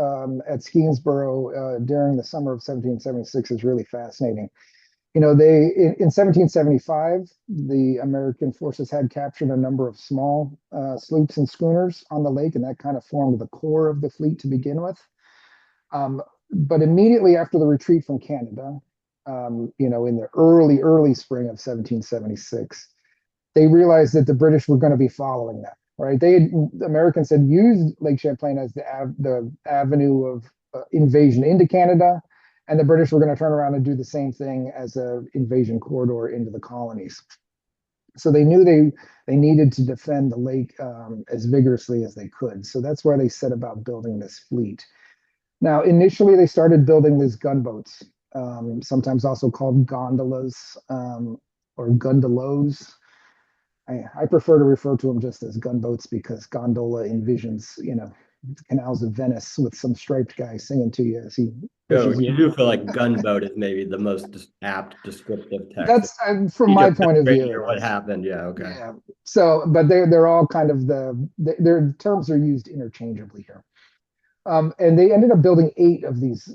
at Skenesboro during the summer of 1776 is really fascinating. In 1775, the American forces had captured a number of small sloops and schooners on the lake, and that kind of formed the core of the fleet to begin with. But immediately after the retreat from Canada, in the early spring of 1776, they realized that the British were going to be following them. Right? The Americans had used Lake Champlain as the avenue of invasion into Canada, and the British were going to turn around and do the same thing as an invasion corridor into the colonies. So they knew they needed to defend the lake as vigorously as they could. So that's why they set about building this fleet. Now, initially, they started building these gunboats, sometimes also called gondolas or gundalos. I prefer to refer to them just as gunboats because gondola envisions, canals of Venice with some striped guy singing to you as he So pushes you you do along. feel like gunboat is maybe the most apt descriptive text. That's from Each my of the point of bridge view, or it what is. happened. Yeah, okay. Yeah. So, but they're all kind of their terms are used interchangeably here. And they ended up building eight of these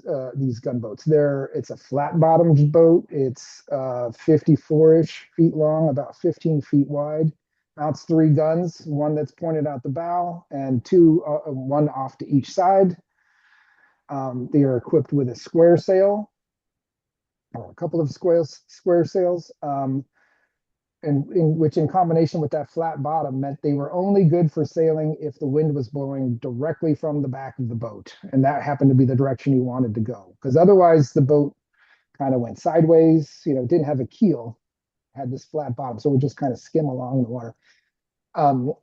gunboats. It's a flat bottomed boat. It's 54-ish feet long, about 15 feet wide. Mounts three guns, one that's pointed out the bow, and one off to each side. They are equipped with a square sail, or a couple of square sails. And which in combination with that flat bottom meant they were only good for sailing if the wind was blowing directly from the back of the boat. And that happened to be the direction you wanted to go. Because otherwise the boat kind of went sideways, didn't have a keel, had this flat bottom. So it would just kind of skim along the water. Um,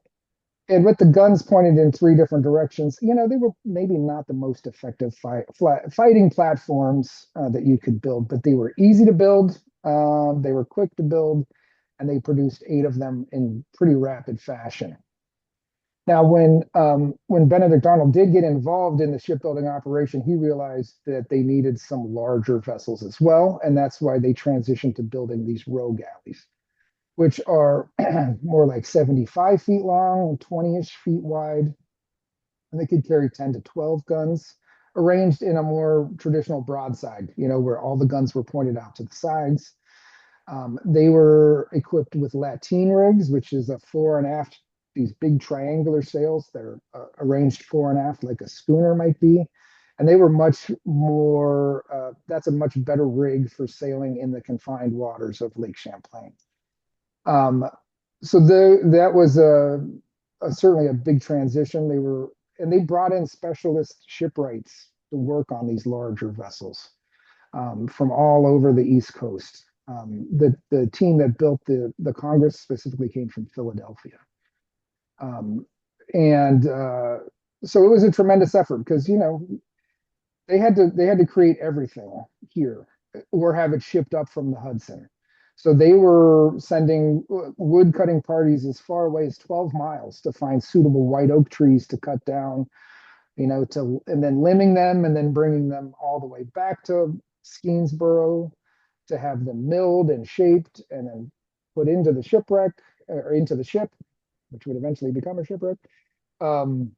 and with the guns pointed in three different directions, they were maybe not the most effective fighting platforms that you could build, but they were easy to build. They were quick to build, and they produced eight of them in pretty rapid fashion. Now, when Benedict Arnold did get involved in the shipbuilding operation, he realized that they needed some larger vessels as well, and that's why they transitioned to building these row galleys, which are more like 75 feet long, 20-ish feet wide, and they could carry 10 to 12 guns, arranged in a more traditional broadside, where all the guns were pointed out to the sides. They were equipped with lateen rigs, which is a fore and aft, these big triangular sails. They're arranged fore and aft like a schooner might be. And they were much more, that's a much better rig for sailing in the confined waters of Lake Champlain. Um, so that was certainly a big transition. And they brought in specialist shipwrights to work on these larger vessels from all over the East Coast. The team that built the Congress specifically came from Philadelphia. Um, and so it was a tremendous effort because, they had to create everything here or have it shipped up from the Hudson. So they were sending wood cutting parties as far away as 12 miles to find suitable white oak trees to cut down, and then limbing them and then bringing them all the way back to Skeensboro to have them milled and shaped and then put into the shipwreck or into the ship, which would eventually become a shipwreck. Um,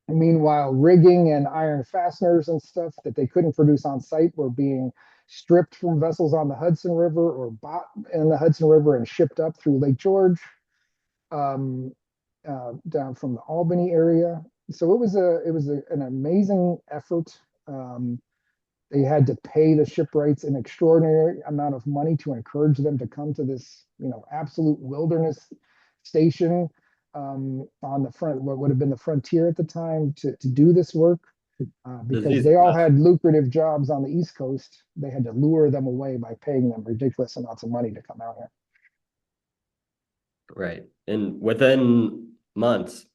Meanwhile, rigging and iron fasteners and stuff that they couldn't produce on site were being stripped from vessels on the Hudson River or bought in the Hudson River and shipped up through Lake George, um, down from the Albany area. So an amazing effort. They had to pay the shipwrights an extraordinary amount of money to encourage them to come to this, absolute wilderness station on the front, what would have been the frontier at the time, to do this work. Because These they all had lucrative jobs on the East Coast. They had to lure them away by paying them ridiculous amounts of money to come out here. right. And within months,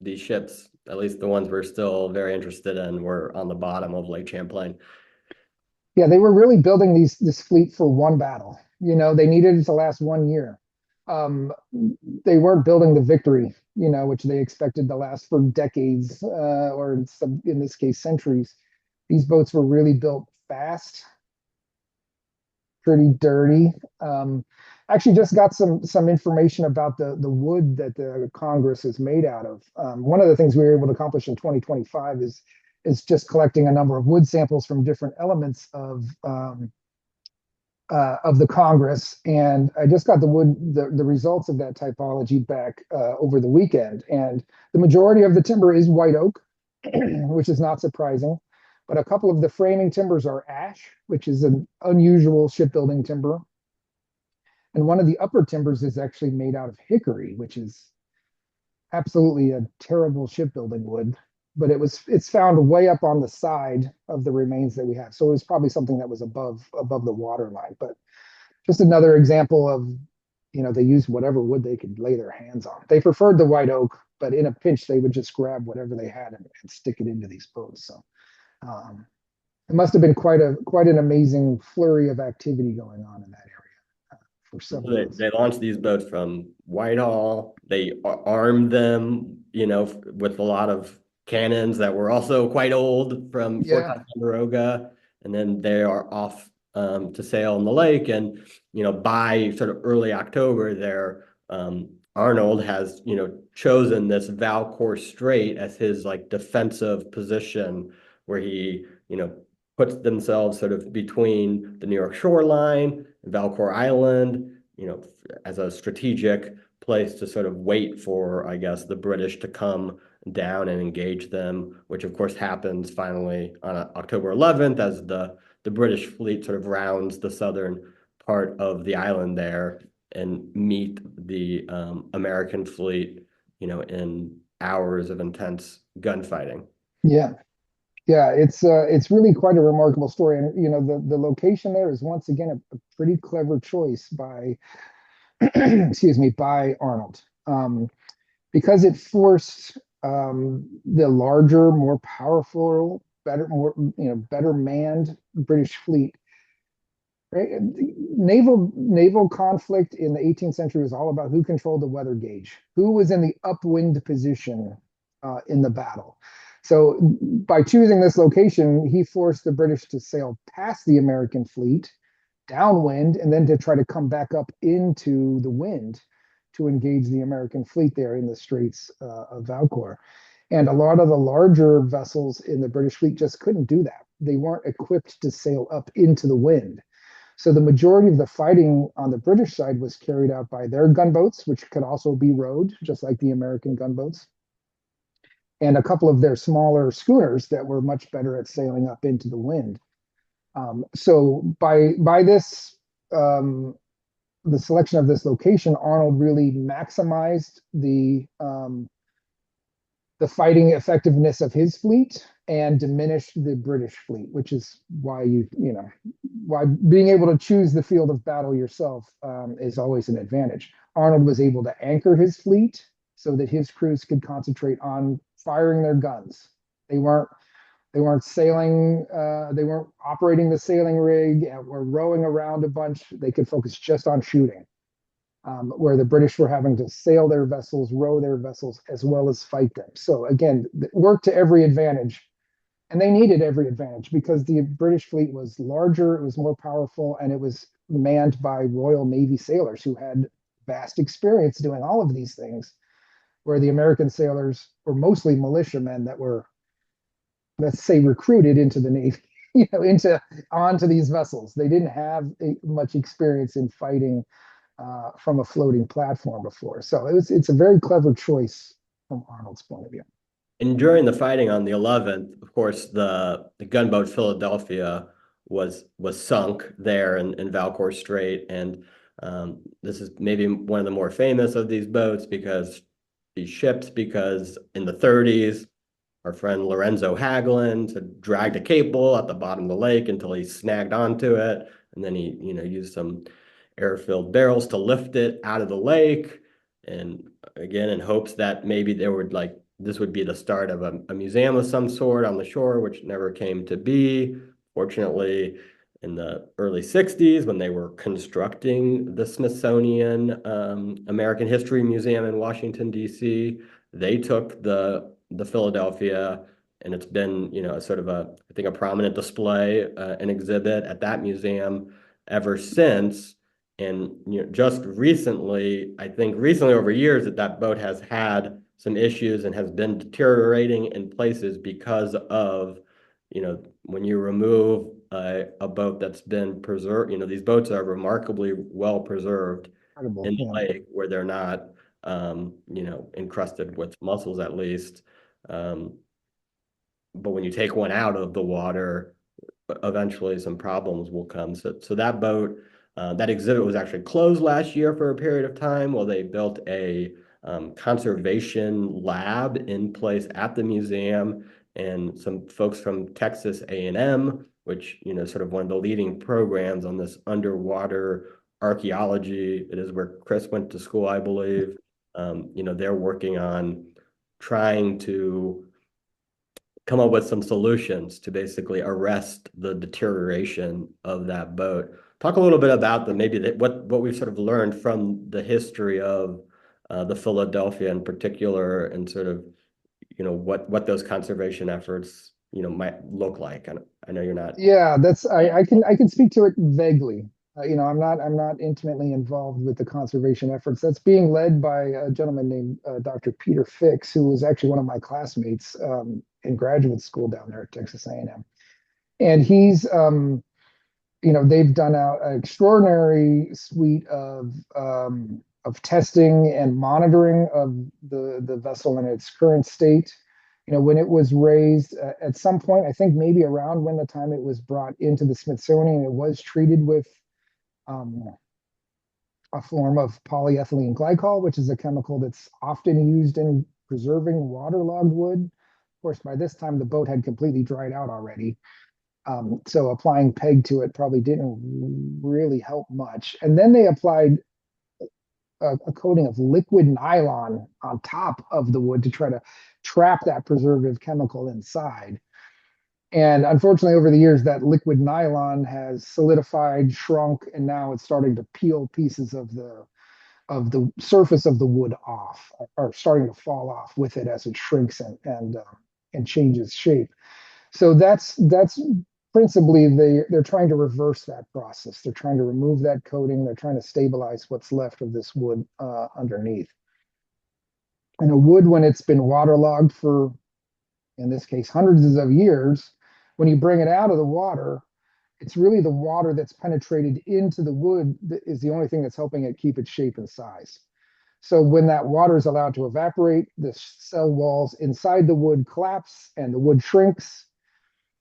these ships, at least the ones we're still very interested in, were on the bottom of Lake Champlain. Yeah, they were really building this fleet for one battle. They needed it to last 1 year. Um, they weren't building the Victory, which they expected to last for decades, or in this case, centuries. These boats were really built fast, pretty dirty. Actually, just got some information about the wood that the Congress is made out of. One of the things we were able to accomplish in 2025 is just collecting a number of wood samples from different elements of the Congress, and I just got the results of that typology back over the weekend. And the majority of the timber is white oak, which is not surprising. But a couple of the framing timbers are ash, which is an unusual shipbuilding timber. And one of the upper timbers is actually made out of hickory, which is absolutely a terrible shipbuilding wood. But it's found way up on the side of the remains that we have. So it was probably something that was above the water line. But just another example of, they used whatever wood they could lay their hands on. They preferred the white oak, but in a pinch, they would just grab whatever they had and stick it into these boats. So um, it must have been quite an amazing flurry of activity going on in that area for several months. They launched these boats from Whitehall. They armed them, with a lot of cannons that were also quite old from Fort Yeah. Ticonderoga, and then they are off to sail in the lake. And by sort of early October, there Arnold has chosen this Valcour Strait as his like defensive position, where he puts themselves sort of between the New York shoreline and Valcour Island, as a strategic place to sort of wait for, I guess, the British to come down and engage them, which of course happens finally on October 11th as the British fleet sort of rounds the southern part of the island there and meet the American fleet, in hours of intense gunfighting. Yeah. Yeah, it's really quite a remarkable story. And the location there is once again a pretty clever choice by excuse me, by Arnold. Because it forced the larger, more powerful, better manned British fleet. Right? Naval conflict in the 18th century was all about who controlled the weather gauge, who was in the upwind position in the battle. So by choosing this location, he forced the British to sail past the American fleet, downwind, and then to try to come back up into the wind to engage the American fleet there in the Straits of Valcour. And a lot of the larger vessels in the British fleet just couldn't do that. They weren't equipped to sail up into the wind. So the majority of the fighting on the British side was carried out by their gunboats, which could also be rowed, just like the American gunboats, and a couple of their smaller schooners that were much better at sailing up into the wind. So by this the selection of this location, Arnold really maximized the fighting effectiveness of his fleet and diminished the British fleet, which is why why being able to choose the field of battle yourself is always an advantage. Arnold was able to anchor his fleet so that his crews could concentrate on firing their guns. They weren't they weren't sailing, they weren't operating the sailing rig or rowing around a bunch. They could focus just on shooting, where the British were having to sail their vessels, row their vessels, as well as fight them. So again, work to every advantage. And they needed every advantage because the British fleet was larger, it was more powerful, and it was manned by Royal Navy sailors who had vast experience doing all of these things, where the American sailors were mostly militiamen that were, let's say, recruited into the Navy, into onto these vessels. They didn't have much experience in fighting from a floating platform before. So it's a very clever choice from Arnold's point of view. And during the fighting on the 11th, of course, the gunboat Philadelphia was sunk there in Valcour Strait, and this is maybe one of the more famous of these boats because these ships, because in the 30s, our friend Lorenzo Haglund had dragged a cable at the bottom of the lake until he snagged onto it, and then he used some air-filled barrels to lift it out of the lake, and again in hopes that maybe there would this would be the start of a museum of some sort on the shore, which never came to be. Fortunately, in the early 60s, when they were constructing the Smithsonian American History Museum in Washington, D.C., they took the Philadelphia, and it's been, a sort of I think a prominent display, an exhibit at that museum ever since. And just recently, I think recently over years, that boat has had some issues and has been deteriorating in places because of, when you remove a boat that's been preserved, these boats are remarkably well preserved Incredible. in the Yeah. lake where they're not, encrusted with mussels at least. Um, but when you take one out of the water, eventually some problems will come. So that boat, that exhibit was actually closed last year for a period of time while they built a conservation lab in place at the museum, and some folks from Texas A&M, which, sort of one of the leading programs on this underwater archaeology. It is where Chris went to school, I believe. They're working on trying to come up with some solutions to basically arrest the deterioration of that boat. Talk a little bit about what we've sort of learned from the history of the Philadelphia in particular, and sort of what those conservation efforts, might look like. I know you're not. Yeah, that's I can speak to it vaguely. I'm not intimately involved with the conservation efforts. That's being led by a gentleman named Dr. Peter Fix, who was actually one of my classmates in graduate school down there at Texas A&M. And they've done an extraordinary suite of testing and monitoring of the vessel in its current state. When it was raised at some point, I think maybe around when the time it was brought into the Smithsonian, it was treated with um, a form of polyethylene glycol, which is a chemical that's often used in preserving waterlogged wood. Of course, by this time, the boat had completely dried out already. So applying PEG to it probably didn't really help much. And then they applied a coating of liquid nylon on top of the wood to try to trap that preservative chemical inside. And unfortunately, over the years, that liquid nylon has solidified, shrunk, and now it's starting to peel pieces of the surface of the wood off, or starting to fall off with it as it shrinks and changes shape. So that's principally they're trying to reverse that process. They're trying to remove that coating. They're trying to stabilize what's left of this wood underneath. And a wood, when it's been waterlogged for, in this case, hundreds of years, when you bring it out of the water, it's really the water that's penetrated into the wood that is the only thing that's helping it keep its shape and size. So when that water is allowed to evaporate, the cell walls inside the wood collapse and the wood shrinks.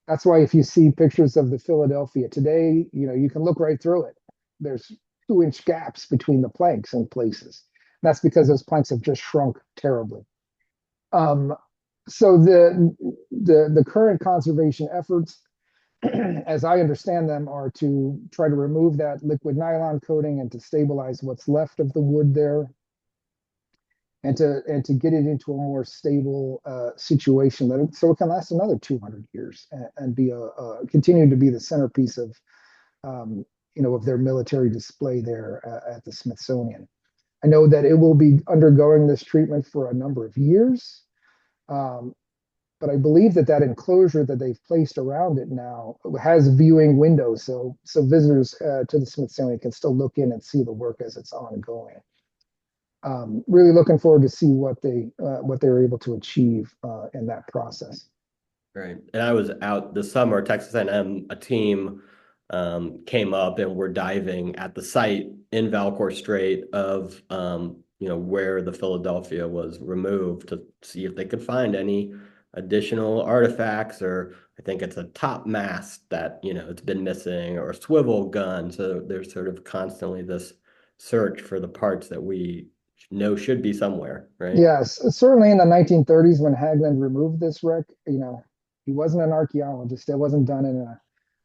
That's why if you see pictures of the Philadelphia today, you can look right through it. There's 2-inch gaps between the planks in places. That's because those planks have just shrunk terribly. Um, so the current conservation efforts, as I understand them, are to try to remove that liquid nylon coating and to stabilize what's left of the wood there, and to get it into a more stable situation so it can last another 200 years and be continue to be the centerpiece of their military display there at the Smithsonian. I know that it will be undergoing this treatment for a number of years, um, but I believe that enclosure that they've placed around it now has viewing windows, so visitors to the Smithsonian can still look in and see the work as it's ongoing. Really looking forward to see what they were able to achieve in that process. Right. And I was out this summer, Texas A&M, a team came up and were diving at the site in Valcour Strait of where the Philadelphia was removed to see if they could find any additional artifacts, or I think it's a top mast that it's been missing, or a swivel gun. So there's sort of constantly this search for the parts that we know should be somewhere, right? Yes, certainly in the 1930s when Haglund removed this wreck, he wasn't an archaeologist. It wasn't done in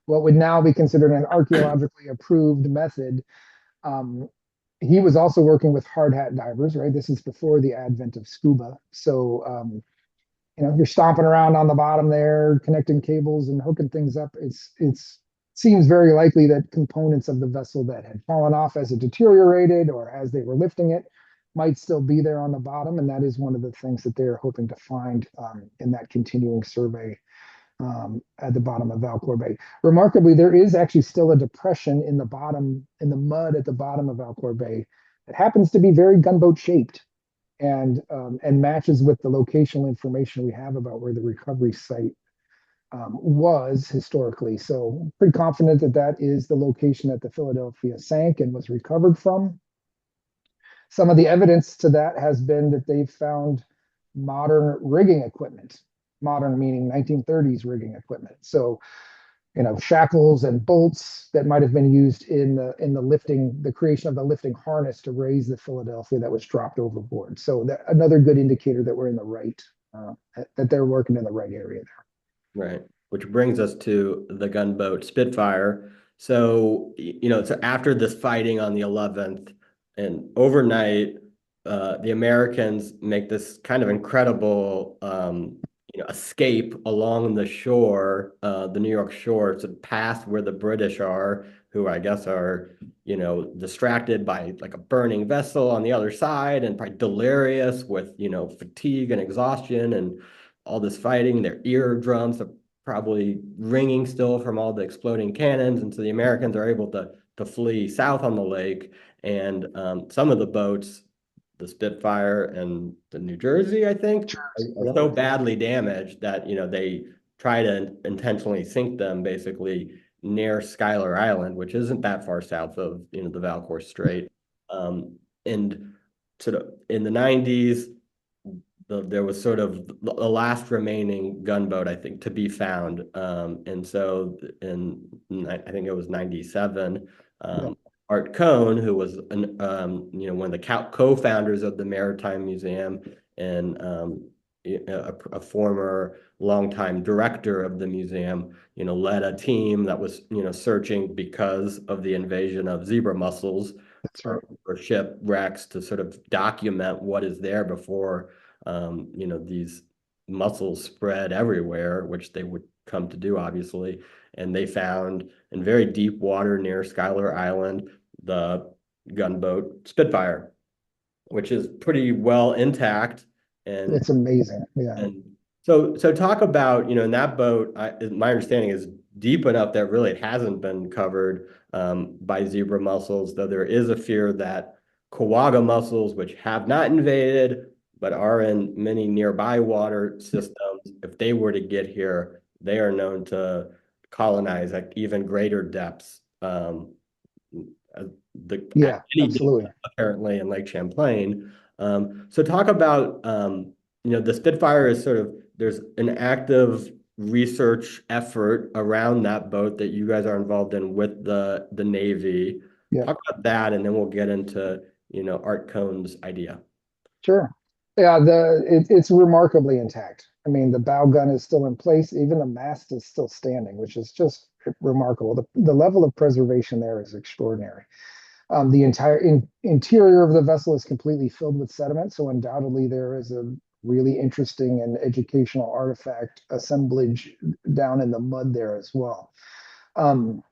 what would now be considered an archaeologically approved method. Um, he was also working with hard hat divers, right? This is before the advent of scuba. So, you're stomping around on the bottom there, connecting cables and hooking things up. It's seems very likely that components of the vessel that had fallen off as it deteriorated or as they were lifting it might still be there on the bottom. And that is one of the things that they're hoping to find in that continuing survey at the bottom of Valcour Bay. Remarkably, there is actually still a depression in the bottom, in the mud at the bottom of Valcour Bay that happens to be very gunboat shaped and matches with the locational information we have about where the recovery site was historically. So pretty confident that that is the location that the Philadelphia sank and was recovered from. Some of the evidence to that has been that they've found modern rigging equipment, modern meaning 1930s rigging equipment. So, shackles and bolts that might have been used in the lifting, the creation of the lifting harness to raise the Philadelphia that was dropped overboard. So that another good indicator that we're in the right, that they're working in the right area there. Right. Which brings us to the gunboat Spitfire. So, so after this fighting on the 11th, and overnight, the Americans make this kind of incredible, escape along the shore, the New York shore, to past where the British are, who I guess are, distracted by like a burning vessel on the other side and probably delirious with, fatigue and exhaustion and all this fighting. Their eardrums are probably ringing still from all the exploding cannons. And so the Americans are able to flee south on the lake. And some of the boats, the Spitfire and the New Jersey, I think, Jersey, are yep. so badly damaged that they try to intentionally sink them basically near Schuyler Island, which isn't that far south of the Valcour Strait. And sort of in the 90s, there was sort of the last remaining gunboat, I think, to be found. And so I think it was 97, Yep. Art Cohn, who was one of the co-founders of the Maritime Museum and a former longtime director of the museum, led a team that was, searching because of the invasion of zebra mussels That's right. for shipwrecks to sort of document what is there before these mussels spread everywhere, which they would come to do, obviously. And they found in very deep water near Schuyler Island the gunboat Spitfire, which is pretty well intact. And It's amazing. Yeah. and so talk about, in that boat, my understanding is deep enough that really it hasn't been covered by zebra mussels, though there is a fear that quagga mussels, which have not invaded but are in many nearby water systems, if they were to get here, they are known to colonize at even greater depths. Uh, at Yeah, any absolutely. depth, apparently, in Lake Champlain. So talk about the Spitfire is sort of there's an active research effort around that boat that you guys are involved in with the Navy. Yeah. Talk about that, and then we'll get into Art Cohn's idea. Sure. Yeah, it's remarkably intact. I mean, the bow gun is still in place. Even the mast is still standing, which is just remarkable. The level of preservation there is extraordinary. The entire interior of the vessel is completely filled with sediment, so undoubtedly there is a really interesting and educational artifact assemblage down in the mud there as well. Um,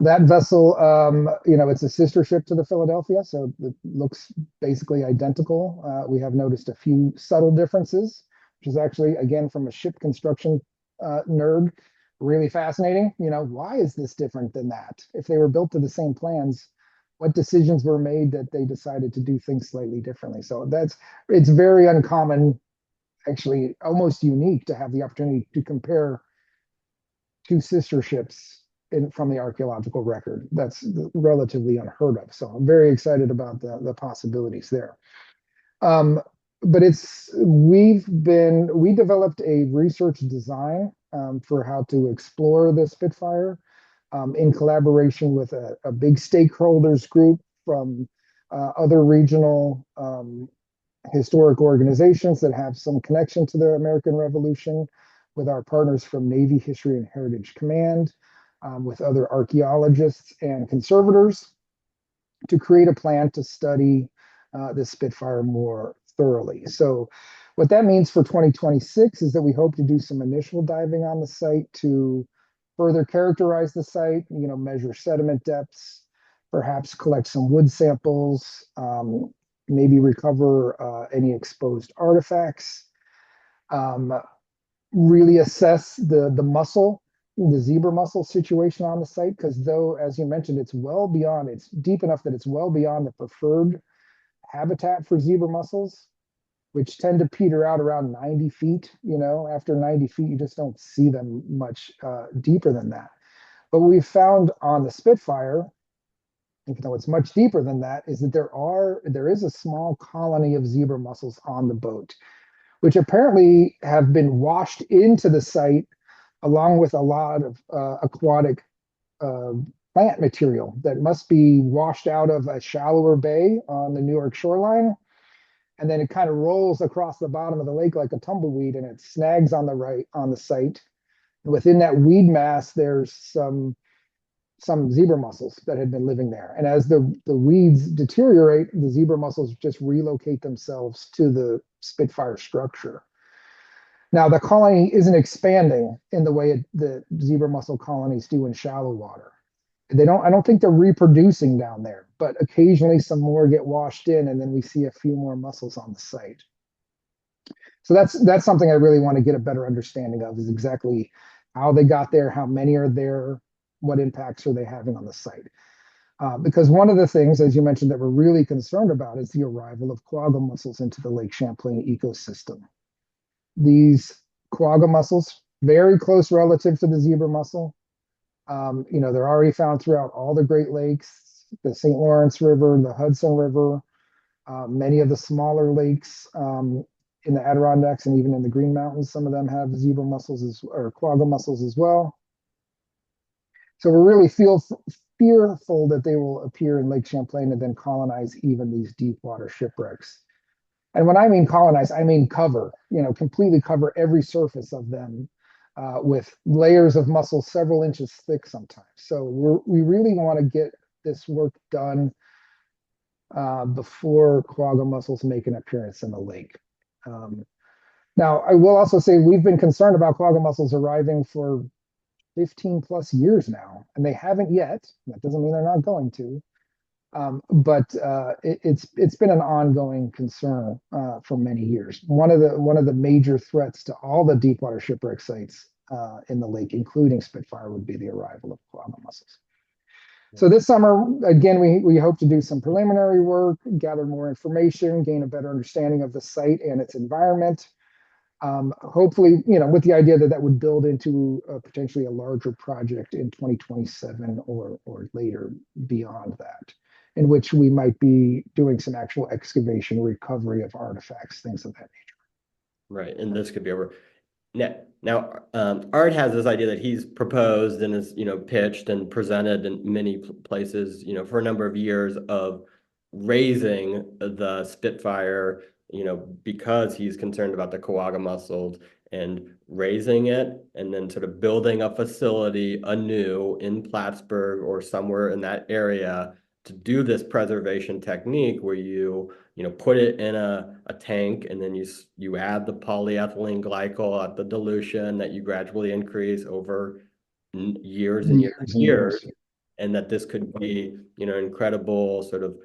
that vessel, it's a sister ship to the Philadelphia, so it looks basically identical. We have noticed a few subtle differences, which is actually, again, from a ship construction nerd, really fascinating. Why is this different than that? If they were built to the same plans, what decisions were made that they decided to do things slightly differently? So it's very uncommon, actually almost unique to have the opportunity to compare two sister ships from the archaeological record. That's relatively unheard of. So I'm very excited about the possibilities there. Um, but we developed a research design for how to explore the Spitfire in collaboration with a big stakeholders group from other regional historic organizations that have some connection to the American Revolution, with our partners from Navy History and Heritage Command, with other archaeologists and conservators to create a plan to study the Spitfire more thoroughly. So what that means for 2026 is that we hope to do some initial diving on the site to further characterize the site, measure sediment depths, perhaps collect some wood samples, maybe recover any exposed artifacts, um, really assess the zebra mussel situation on the site, because though, as you mentioned, it's deep enough that it's well beyond the preferred habitat for zebra mussels, which tend to peter out around 90 feet. After 90 feet, you just don't see them much deeper than that. But what we found on the Spitfire, even though it's much deeper than that, is that there is a small colony of zebra mussels on the boat, which apparently have been washed into the site along with a lot of aquatic uh, plant material that must be washed out of a shallower bay on the New York shoreline. And then it kind of rolls across the bottom of the lake like a tumbleweed, and it snags on the site. Within that weed mass, there's some zebra mussels that had been living there. And as the weeds deteriorate, the zebra mussels just relocate themselves to the Spitfire structure. Now, the colony isn't expanding in the way the zebra mussel colonies do in shallow water. I don't think they're reproducing down there, but occasionally some more get washed in, and then we see a few more mussels on the site. So that's something I really want to get a better understanding of, is exactly how they got there, how many are there, what impacts are they having on the site. Because one of the things, as you mentioned, that we're really concerned about is the arrival of quagga mussels into the Lake Champlain ecosystem. These quagga mussels, very close relative to the zebra mussel. They're already found throughout all the Great Lakes, the St. Lawrence River, the Hudson River, many of the smaller lakes in the Adirondacks and even in the Green Mountains. Some of them have zebra mussels or quagga mussels as well. So we're really fearful that they will appear in Lake Champlain and then colonize even these deep water shipwrecks. And when I mean colonize, I mean cover, completely cover every surface of them with layers of mussel several inches thick sometimes. So we really want to get this work done before quagga mussels make an appearance in the lake. Now, I will also say we've been concerned about quagga mussels arriving for 15 plus years now, and they haven't yet. That doesn't mean they're not going to. But it's been an ongoing concern for many years. One of the major threats to all the deep water shipwreck sites in the lake, including Spitfire, would be the arrival of quagga mussels. So this summer, again, we hope to do some preliminary work, gather more information, gain a better understanding of the site and its environment. Hopefully, with the idea that would build into potentially a larger project in 2027 or later beyond that, in which we might be doing some actual excavation, recovery of artifacts, things of that nature. Right, and this could be over. Now, Art has this idea that he's proposed and is, pitched and presented in many places, for a number of years, of raising the Spitfire, because he's concerned about the quagga mussels, and raising it and then sort of building a facility anew in Plattsburgh or somewhere in that area to do this preservation technique where you put it in a tank, and then you add the polyethylene glycol at the dilution that you gradually increase over years and years and years, and that this could be incredible sort of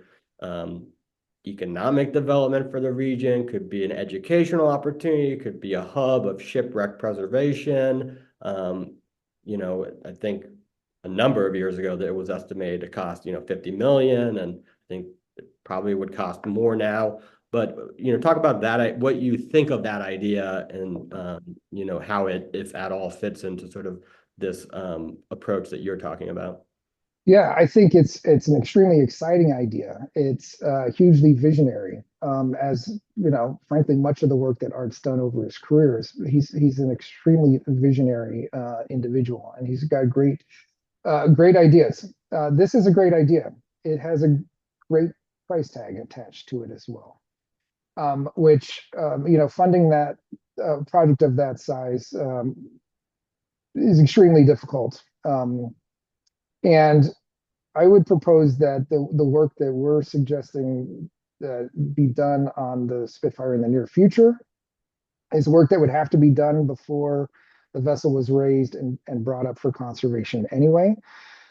economic development for the region, could be an educational opportunity, could be a hub of shipwreck preservation. I think a number of years ago that it was estimated to cost 50 million, and I think it probably would cost more now. But talk about that, what you think of that idea, and how it, if at all, fits into sort of this approach that you're talking about. Yeah, I think it's an extremely exciting idea. It's hugely visionary. As frankly, much of the work that Art's done over his career is he's an extremely visionary individual, and he's got great ideas. This is a great idea. It has a great price tag attached to it as well, which funding that project of that size is extremely difficult. And I would propose that the work that we're suggesting be done on the Spitfire in the near future is work that would have to be done before the vessel was raised and brought up for conservation anyway.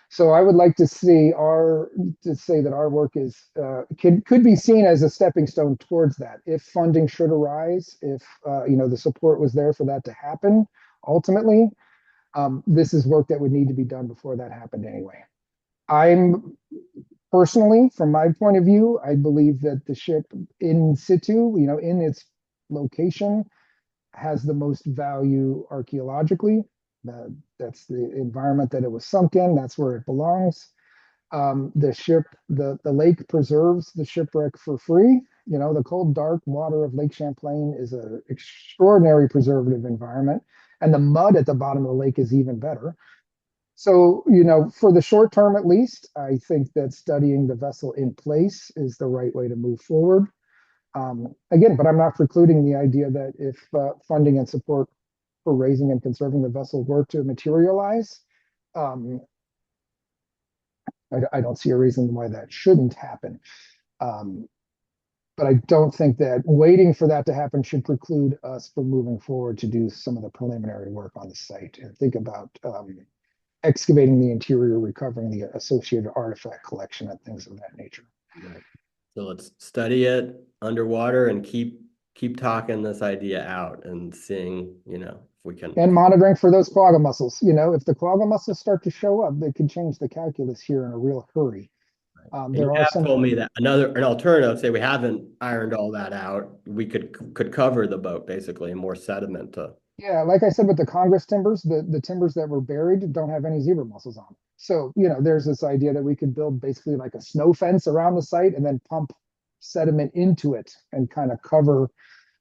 So I would like to say that our work is could be seen as a stepping stone towards that. If funding should arise, if the support was there for that to happen, ultimately, this is work that would need to be done before that happened anyway. I'm personally, from my point of view, I believe that the ship in situ, in its location, has the most value archaeologically. That's the environment that it was sunk in. That's where it belongs. The lake preserves the shipwreck for free. The cold, dark water of Lake Champlain is an extraordinary preservative environment, and the mud at the bottom of the lake is even better. So, for the short term at least, I think that studying the vessel in place is the right way to move forward. Again, but I'm not precluding the idea that if funding and support for raising and conserving the vessel were to materialize, I don't see a reason why that shouldn't happen. but I don't think that waiting for that to happen should preclude us from moving forward to do some of the preliminary work on the site and think about excavating the interior, recovering the associated artifact collection and things of that nature. Right. So let's study it underwater and keep talking this idea out and seeing, if we can. And monitoring for those quagga mussels. If the quagga mussels start to show up, they could change the calculus here in a real hurry. And you There are have some, told me that an alternative, say we haven't ironed all that out, we could cover the boat basically and more sediment to. yeah, like I said, with the Congress timbers, the timbers that were buried don't have any zebra mussels on them. So, there's this idea that we could build basically like a snow fence around the site and then pump sediment into it and kind of cover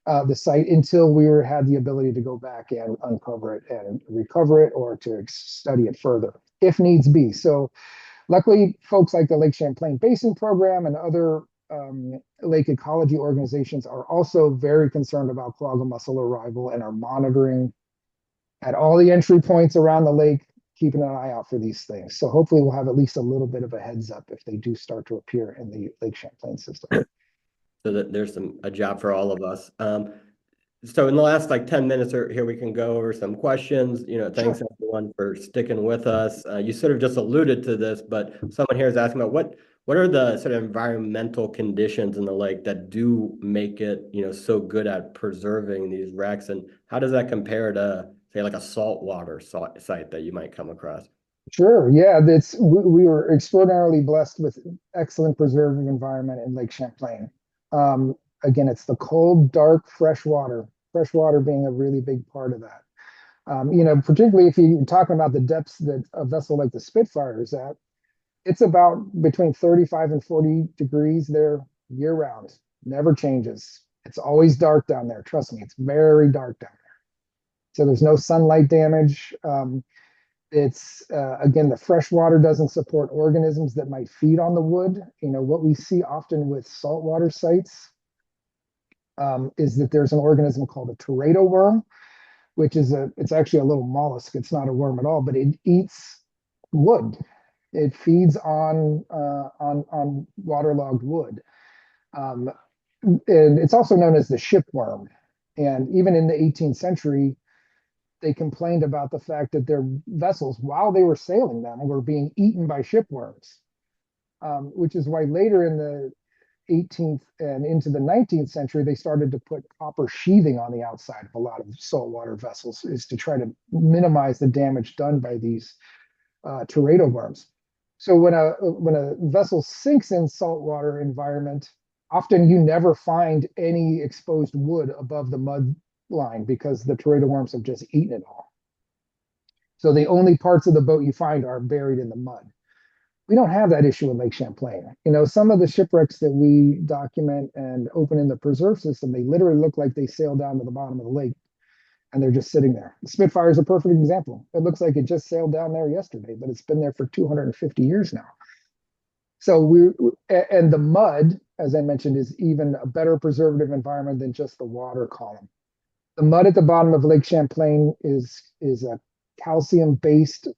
the site until had the ability to go back and uncover it and recover it or to study it further if needs be. So luckily, folks like the Lake Champlain Basin Program and other lake ecology organizations are also very concerned about quagga mussel arrival and are monitoring at all the entry points around the lake, keeping an eye out for these things. So hopefully we'll have at least a little bit of a heads up if they do start to appear in the Lake Champlain system. So that there's a job for all of us. So in the last like 10 minutes or here, we can go over some questions. Thanks Sure. everyone for sticking with us. You sort of just alluded to this, but someone here is asking about what are the sort of environmental conditions in the lake that do make it, so good at preserving these wrecks, and how does that compare to, say, like a saltwater site that you might come across? Sure. Yeah, we were extraordinarily blessed with excellent preserving environment in Lake Champlain. Again, it's the cold, dark, fresh water being a really big part of that. Particularly if you're talking about the depths that a vessel like the Spitfire is at, it's about between 35 and 40 degrees there year round. Never changes. It's always dark down there. Trust me, it's very dark down there. So there's no sunlight damage. It's again, the fresh water doesn't support organisms that might feed on the wood. What we see often with saltwater sites is that there's an organism called a teredo worm, which it's actually a little mollusk. It's not a worm at all, but it eats wood. It feeds on waterlogged wood. Um, and it's also known as the shipworm. And even in the 18th century, they complained about the fact that their vessels, while they were sailing them, were being eaten by shipworms, which is why later in the 18th and into the 19th century, they started to put copper sheathing on the outside of a lot of saltwater vessels, is to try to minimize the damage done by these teredo worms. So when a vessel sinks in saltwater environment, often you never find any exposed wood above the mud line because the teredo worms have just eaten it all. So the only parts of the boat you find are buried in the mud. We don't have that issue in Lake Champlain. Some of the shipwrecks that we document and open in the preserve system, they literally look like they sailed down to the bottom of the lake and they're just sitting there. The Spitfire is a perfect example. It looks like it just sailed down there yesterday, but it's been there for 250 years now. So and the mud, as I mentioned, is even a better preservative environment than just the water column. The mud at the bottom of Lake Champlain is a calcium-based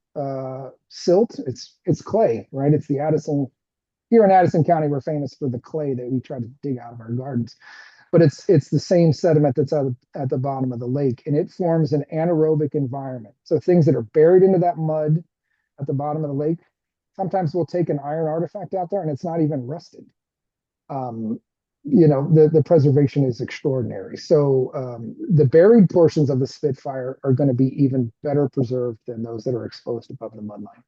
silt. It's clay, right? It's the Addison. Here in Addison County, we're famous for the clay that we try to dig out of our gardens. But it's the same sediment that's at the bottom of the lake, and it forms an anaerobic environment. So things that are buried into that mud at the bottom of the lake, sometimes we'll take an iron artifact out there and it's not even rusted. The preservation is extraordinary. So the buried portions of the Spitfire are going to be even better preserved than those that are exposed above the mudline.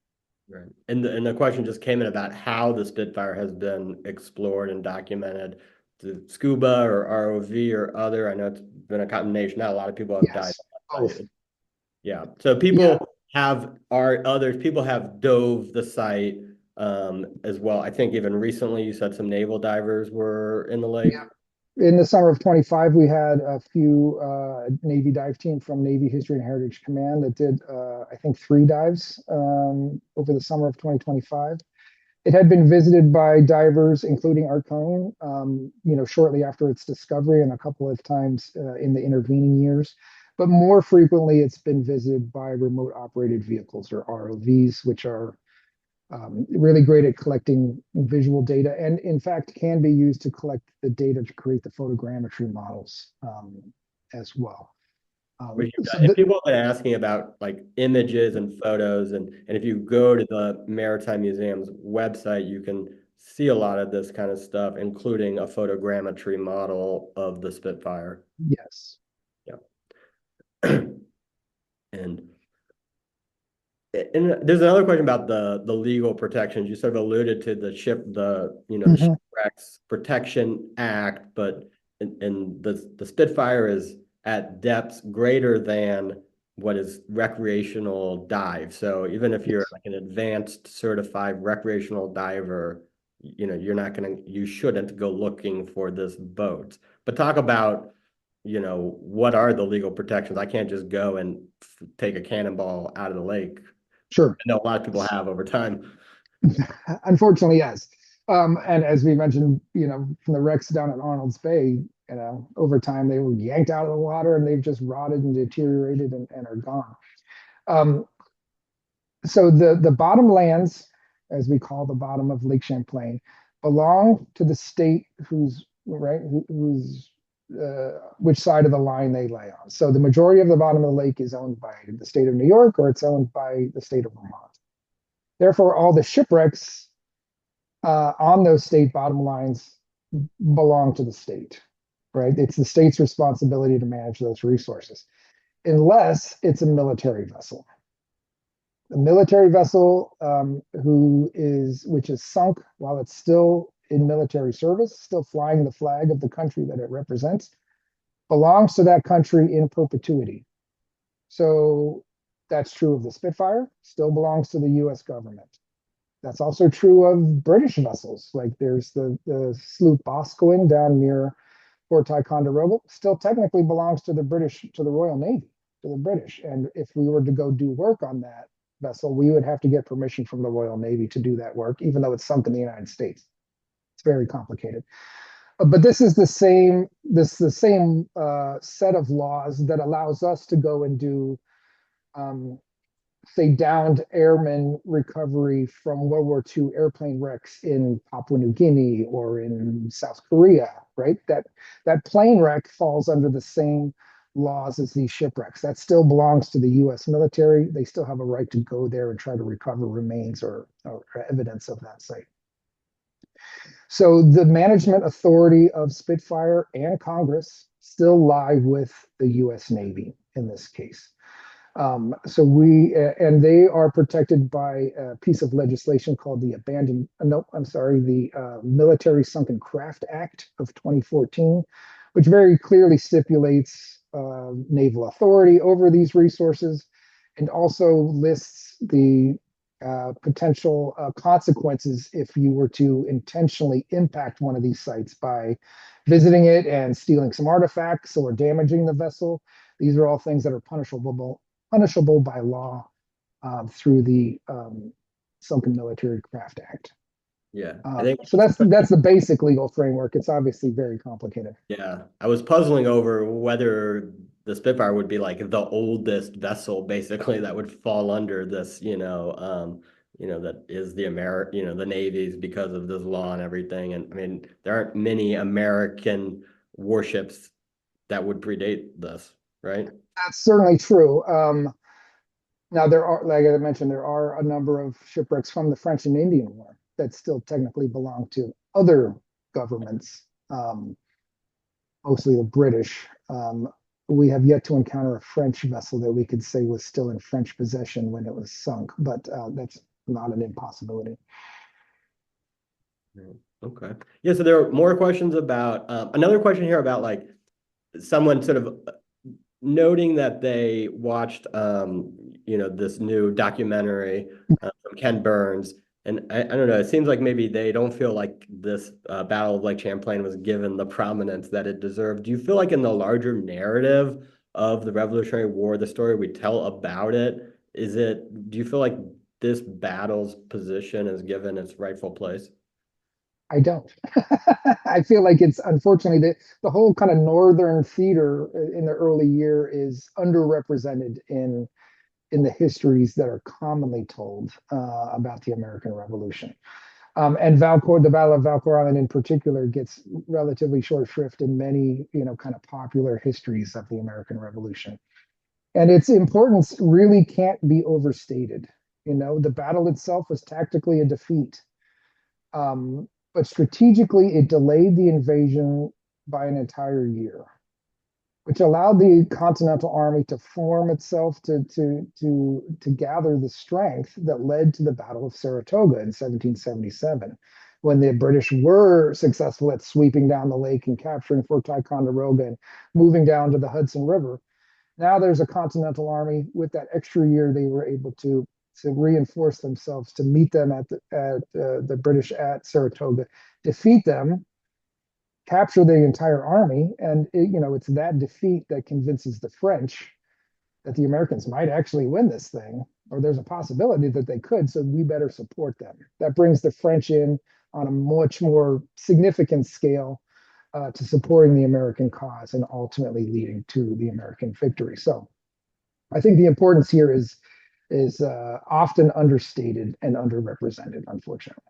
Right. And the question just came in about how the Spitfire has been explored and documented. The scuba or ROV or other. I know it's been a combination. Not a lot of people have died. Yes, both. Yeah. So Yeah, people have dove the site as well. I think even recently you said some naval divers were in the lake. yeah. In the summer of 25, we had a few Navy dive team from Navy History and Heritage Command that did, I think, 3 dives over the summer of 2025. It had been visited by divers, including Art Cohn, shortly after its discovery and a couple of times in the intervening years. But more frequently, it's been visited by remote operated vehicles or ROVs, which are Really great at collecting visual data, and in fact can be used to collect the data to create the photogrammetry models as well. Which you've So done. And people have been asking about like images and photos, and if you go to the Maritime Museum's website, you can see a lot of this kind of stuff, including a photogrammetry model of the Spitfire. yes. Yeah. And and there's another question about the legal protections. You sort of alluded to the Mhm. Shipwrecks Protection Act, but and the Spitfire is at depths greater than what is recreational dive. So even if you're Yes. like an advanced certified recreational diver, you shouldn't go looking for this boat. But talk about, what are the legal protections? I can't just go and take a cannonball out of the lake. Sure. I know a lot of people have over time. Unfortunately, yes. And as we mentioned, from the wrecks down at Arnold's Bay, over time they were yanked out of the water and they've just rotted and deteriorated and are gone. Um, so the bottom lands, as we call the bottom of Lake Champlain, belong to the state who's which side of the line they lay on. So the majority of the bottom of the lake is owned by the state of New York, or it's owned by the state of Vermont. Therefore, all the shipwrecks on those state bottom lines belong to the state, right? It's the state's responsibility to manage those resources, unless it's a military vessel. A military vessel which is sunk while it's still in military service, still flying the flag of the country that it represents, belongs to that country in perpetuity. So that's true of the Spitfire, still belongs to the US government. That's also true of British vessels. Like there's the sloop Boscawen down near Fort Ticonderoga, still technically belongs to the Royal Navy, to the British. And if we were to go do work on that vessel, we would have to get permission from the Royal Navy to do that work, even though it's sunk in the United States. It's very complicated. But this is the same set of laws that allows us to go and do um, say, downed airmen recovery from World War II airplane wrecks in Papua New Guinea or in South Korea, right? That plane wreck falls under the same laws as these shipwrecks. That still belongs to the US military. They still have a right to go there and try to recover remains or evidence of that site. So the management authority of Spitfire and Congress still lie with the US Navy in this case. And they are protected by a piece of legislation called the Military Sunken Craft Act of 2014, which very clearly stipulates naval authority over these resources and also lists the potential consequences if you were to intentionally impact one of these sites by visiting it and stealing some artifacts or damaging the vessel. These are all things that are punishable by law through the Sunken Military Craft Act. Yeah, I think So that's the basic legal framework. It's obviously very complicated. yeah, I was puzzling over whether the Spitfire would be like the oldest vessel, basically, that would fall under this, that is the Navy's because of this law and everything. And I mean, there aren't many American warships that would predate this, right? That's certainly true. Now there are, like I mentioned, there are a number of shipwrecks from the French and Indian War that still technically belong to other governments, mostly the British. We have yet to encounter a French vessel that we could say was still in French possession when it was sunk, but that's not an impossibility. Yeah. Okay. Yeah, so there are more questions about another question here about like someone sort of noting that they watched this new documentary from Ken Burns, and I don't know, it seems like maybe they don't feel like this Battle of Lake Champlain was given the prominence that it deserved. Do you feel like in the larger narrative of the Revolutionary War, the story we tell about it, do you feel like this battle's position is given its rightful place? I don't. I feel like it's unfortunately the whole kind of northern theater in the early year is underrepresented in the histories that are commonly told about the American Revolution. And Valcour, the Battle of Valcour Island in particular, gets relatively short shrift in many, kind of popular histories of the American Revolution. And its importance really can't be overstated. The battle itself was tactically a defeat, but strategically it delayed the invasion by an entire year, which allowed the Continental Army to form itself to gather the strength that led to the Battle of Saratoga in 1777, when the British were successful at sweeping down the lake and capturing Fort Ticonderoga and moving down to the Hudson River. Now there's a Continental Army. With that extra year, they were able to reinforce themselves to meet them at the British at Saratoga, defeat them, capture the entire army, and it's that defeat that convinces the French that the Americans might actually win this thing, or there's a possibility that they could, so we better support them. That brings the French in on a much more significant scale to supporting the American cause and ultimately leading to the American victory. So I think the importance here is often understated and underrepresented, unfortunately.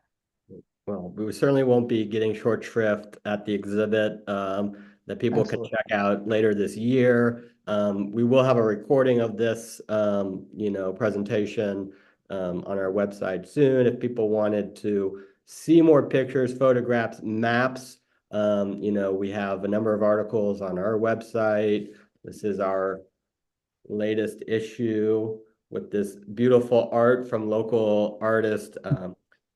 Well, we certainly won't be getting short shrift at the exhibit that people can Absolutely. check out later this year. We will have a recording of this, presentation on our website soon. If people wanted to see more pictures, photographs, maps, we have a number of articles on our website. This is our latest issue with this beautiful art from local artist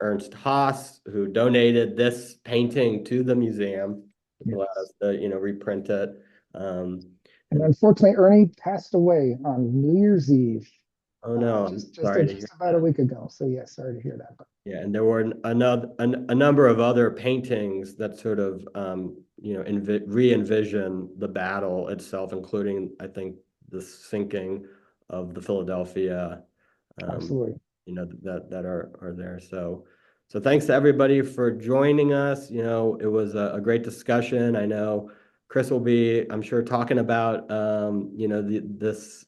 Ernst Haas, who donated this painting to the museum, which allowed Yes. us to, reprint it. And And unfortunately, Ernie passed away on New Year's Eve, oh no, I'm sorry to hear just about a that. week ago. So yeah, sorry to hear that. But Yeah, and there were a number of other paintings that sort of re-envision the battle itself, including I think the sinking of the Philadelphia, um, absolutely. that are there. So thanks to everybody for joining us. It was a great discussion. I know Chris will be, I'm sure, talking about this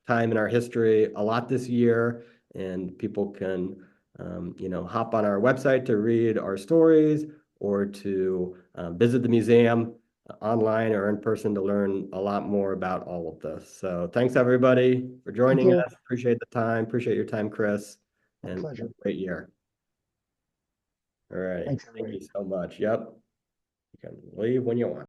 time in our history a lot this year, and people can hop on our website to read our stories or to visit the museum online or in person to learn a lot more about all of this. So thanks everybody for Thank joining you. us. Appreciate the time. Appreciate your time, Chris, My and have pleasure. a great year. All right. Thanks, Thank everybody. you so much. Yep. You can leave when you want.